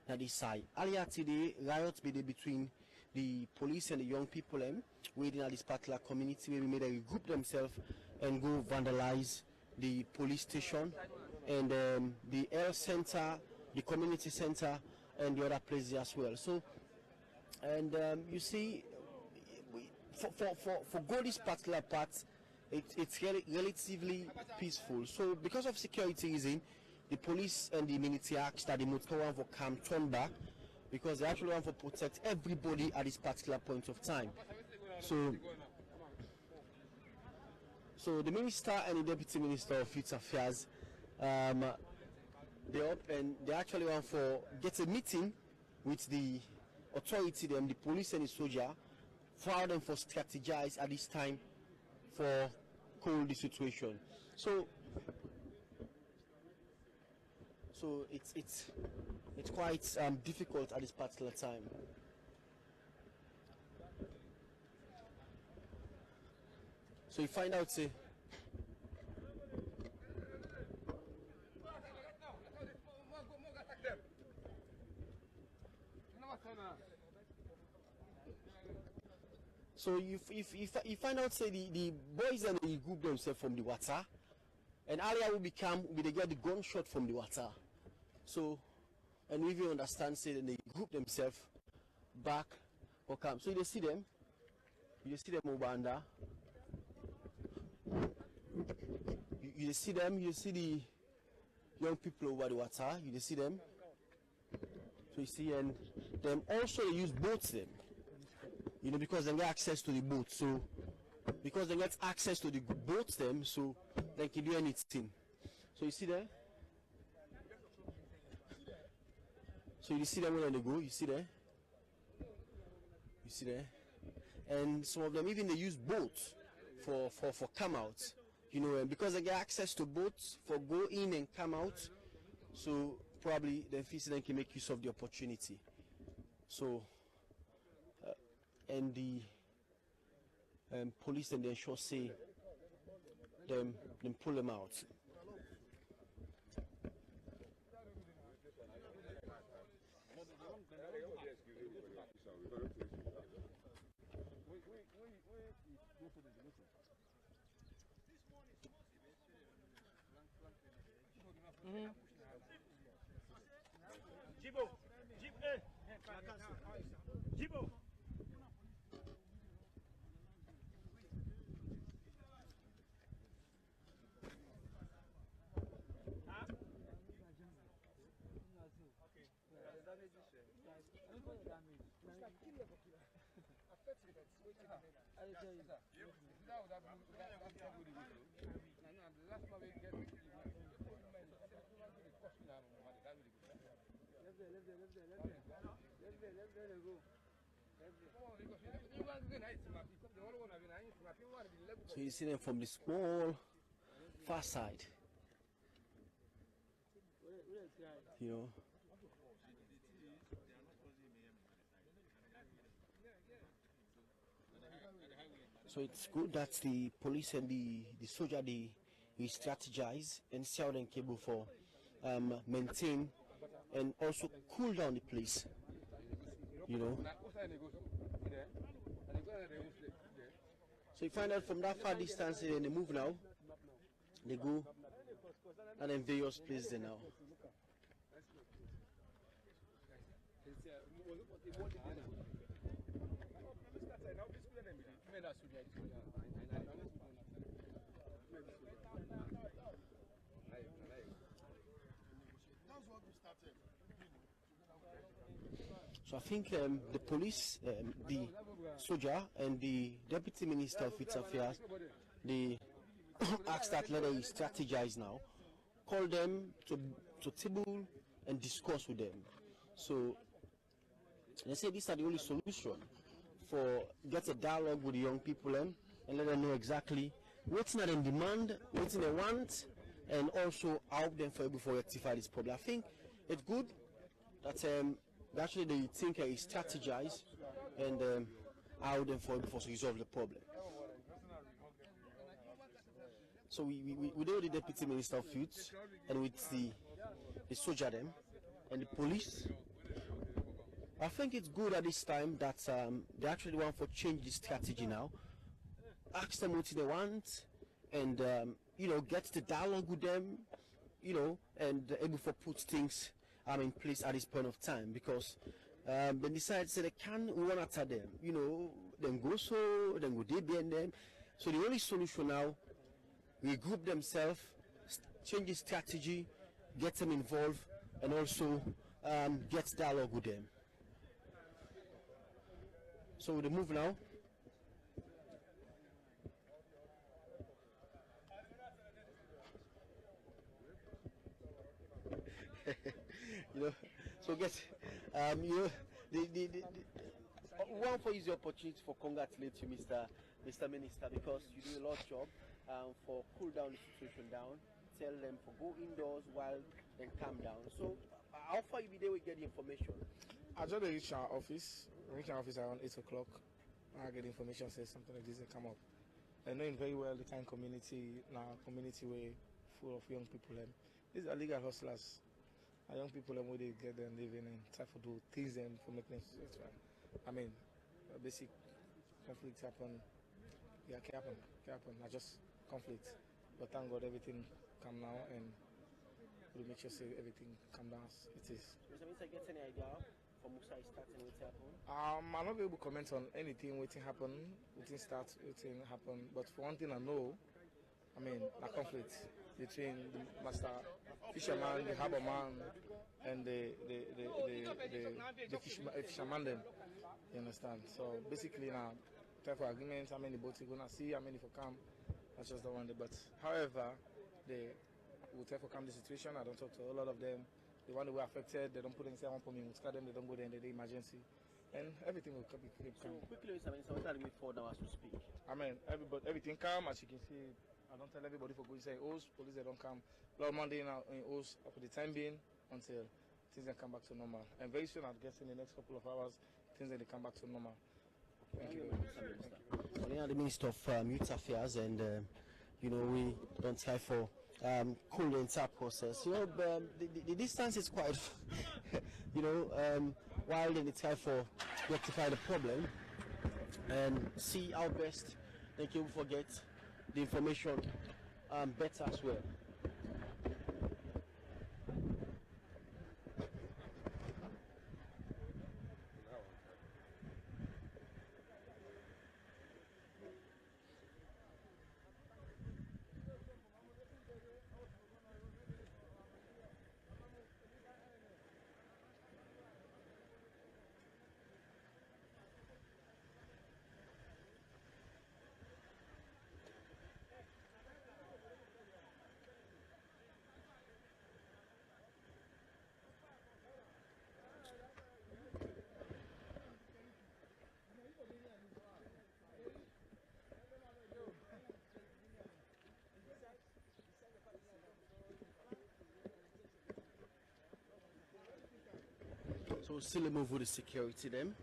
at this side. Earlier today, riots between the police and the young people waiting at this particular community where we made a group themselves and go vandalize the police station and the health center, the community center, and the other places as well. So, and you see, for go this particular part, it's relatively peaceful. So, because of security reason, the police and the military asked that the motor one for come turn back because they actually want to protect everybody at this particular point of time. So the minister and the deputy minister of youth affairs, they up and they actually want for get a meeting with the authority, them, the police and the soldier, for them for strategize at this time for cool the situation. So it's quite difficult at this particular time. So you find out, say, so you find out, say, the boys and the group themselves from the water, and earlier they get the gunshot from the water. So, and if you understand, say, they group themselves back or come. So you see them over under. You see them, you see the young people over the water, you see them. So you see, and them also they use boats them, because they get access to the boat. So because they get access to the boats them, so they can do anything. So you see there. So you see them when they go, you see there. And some of them even they use boats for come out, and because they get access to boats for go in and come out, so probably the fishermen can make use of the opportunity. So and the police and the ensure say them pull them out. Jibo, Jibo. So you see them from the small far side, So it's good that the police and the soldier they strategize and see how they can able for maintain and also cool down the place. So you find out from that far distance and they move now. They go and then various places now. So I think the police, the soldier and the deputy minister of youth affairs, they ask that let us strategize now, call them to table and discuss with them. So they say these are the only solution for get a dialogue with the young people and let them know exactly what's not in demand, what's in they want, and also help them for able to rectify this problem. I think it's good that actually they think is strategize and how them for able to resolve the problem. So we do the deputy minister of youth and with the soldier them and the police. I think it's good at this time that they actually want to change the strategy now. Ask them what they want and get the dialogue with them, and able to put things in place at this point of time, because they decide say they can't run after them, them go so, then go they behind them. So the only solution now, regroup themselves, change the strategy, get them involved, and also get dialogue with them. So they move now. you know, so get, you know, the one for is the opportunity for congratulate you, Mr. Minister, because you do a lot of job for cool down the situation down. Tell them for go indoors while then calm down. So, how far you be there? We get the information. I just reach our office. Around 8 o'clock. I get information says something like this will come up. I know very well the kind of community now, community way full of young people. These are legal hustlers. Young people where they get them living and try to do things and for making them. I mean, basic conflicts happen. Yeah, can happen. Not just conflict, but thank God everything come now and we'll make sure say everything come down as it is. Mr. Minister, get any idea for Musa is starting with happen? I'm not able to comment on anything waiting happen, waiting start, waiting happen. But for one thing I know, I mean, a conflict between the master fisherman, the harbor man, and the fisherman. Then, you understand? So basically now, time for agreement. How many boats you're gonna see? How many for come? That's just the one. But however, they will try to calm the situation. I don't talk to a lot of them. The one that were affected, they don't put anything on for me. Them, they don't go there in the emergency, and everything will keep calm. So quickly, Mr. Minister, what are the way forward now as we speak? I mean, everything calm as you can see. I don't tell everybody for going to say O's, police they don't come. Lord Monday now in O's for the time being until things can come back to normal. And very soon, I guess in the next couple of hours, things will come back to normal. Thank you very much. Well, you know, the Minister of Youth Affairs, and you know, we don't try for cool the entire process. You know, the distance is quite, you know, while they try for rectify the problem and see how best they can forget the information better as well. So still a move with the security them,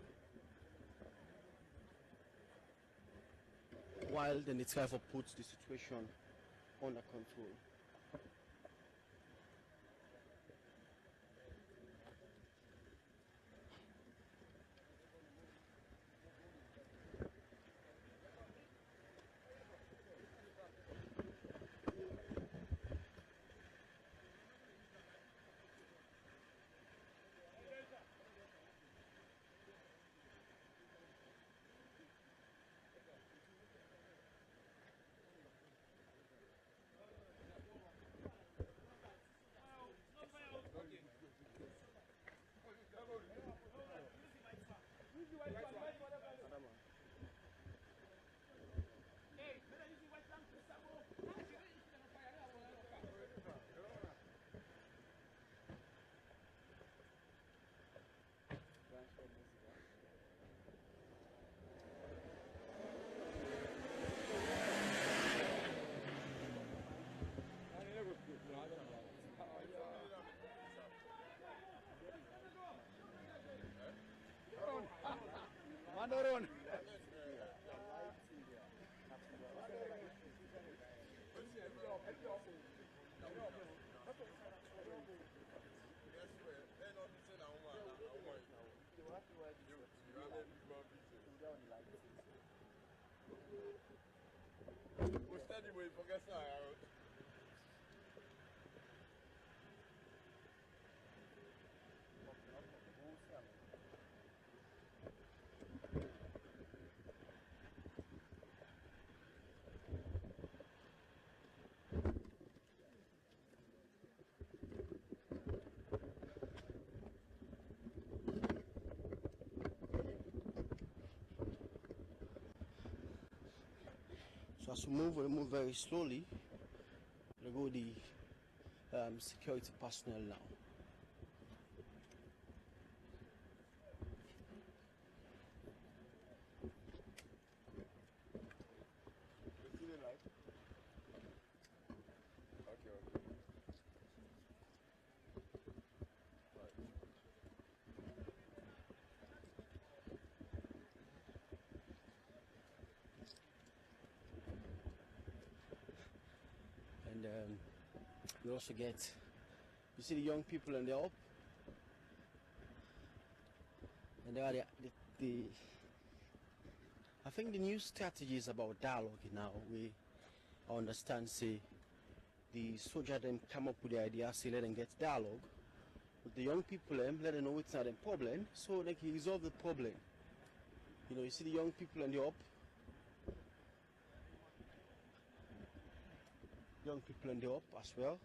while then they try to put the situation under control. Mandoron. So as we move very slowly. We go the security personnel now. You also get, you see the young people and they're up, and they are the I think the new strategy is about dialogue now. We understand, say, the soldier them come up with the idea, say let them get dialogue with the young people, let them know it's not a problem, so they can resolve the problem. You know, you see the young people and they're up, young people and they're up as well.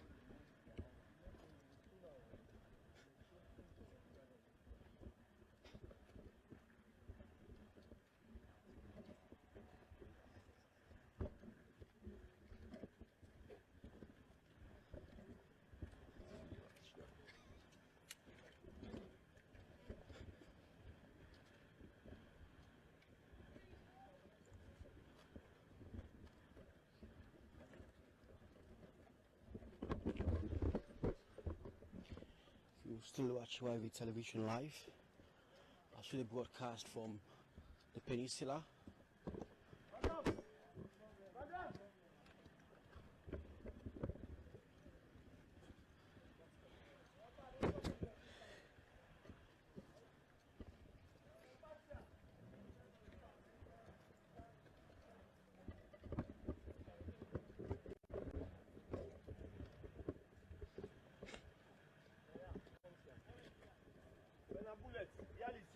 You still watch YV Television live. Actually broadcast from the peninsula.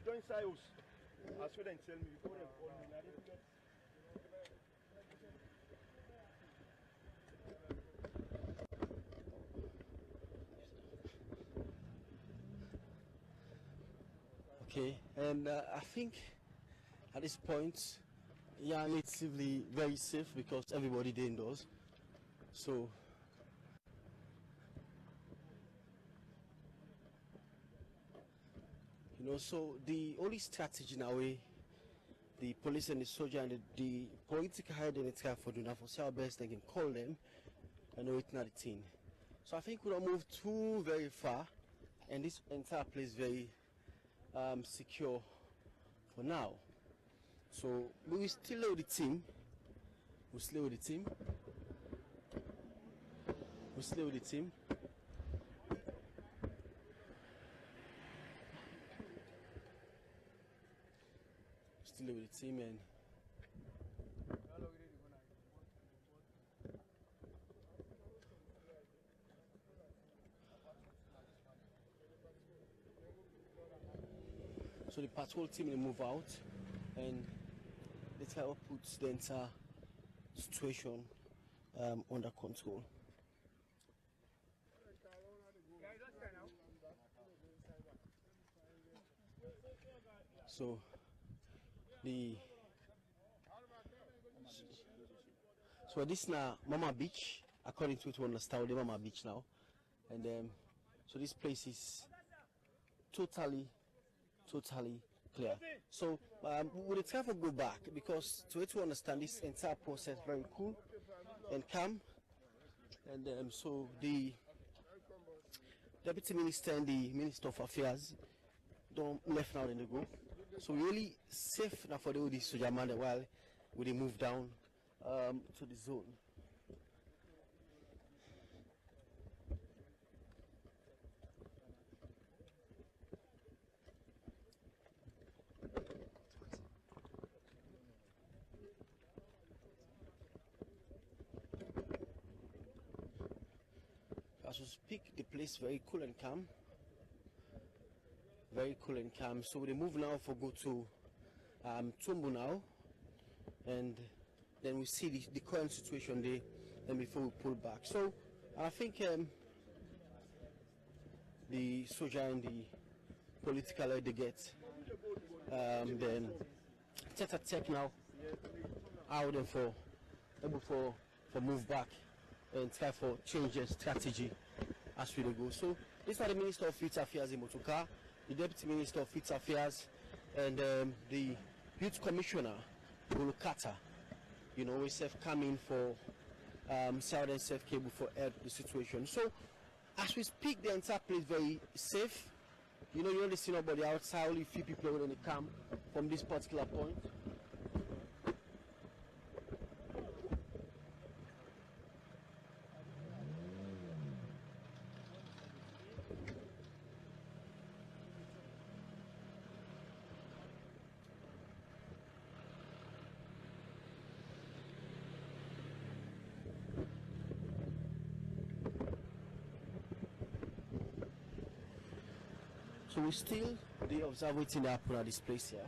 Inside us. As well, then tell me before they call me. Okay, and I think at this point, yeah, relatively very safe because everybody there indoors. So you know, so the only strategy now, the police and the soldier and the political head in the try for doing for say our best they can call them and know it's not a thing. So I think we don't move too very far, and this entire place very secure for now. So we will still load the team. We still with the team. We still with the team. Still with the team and so the patrol team will move out and they try to put the entire situation under control. So this now Mama Beach, according to it, we understand the Mama Beach now, and so this place is totally clear. So we try to go back because to understand this entire process very cool and calm, and so the Deputy Minister and the Minister of Affairs don't left now in the go. So we really safe now for the soldier man while we move down to the zone. As we speak, the place very cool and calm. Very cool and calm. So we move now for go to Tombo now, and then we see the current situation there, and before we pull back. So I think the soldier and the political leader get then tech now out there for able for move back and try for change their strategy as we go. So this is the Minister of Youth Affairs in Motuka, the Deputy Minister of Youth Affairs, and the Youth Commissioner Bulukata. You know, we have come in for Southern Safe Cable for help the situation. So as we speak, the entire place very safe. You know, you only see nobody outside, only few people in the camp from this particular point. So we still they observe waiting happen at this place here.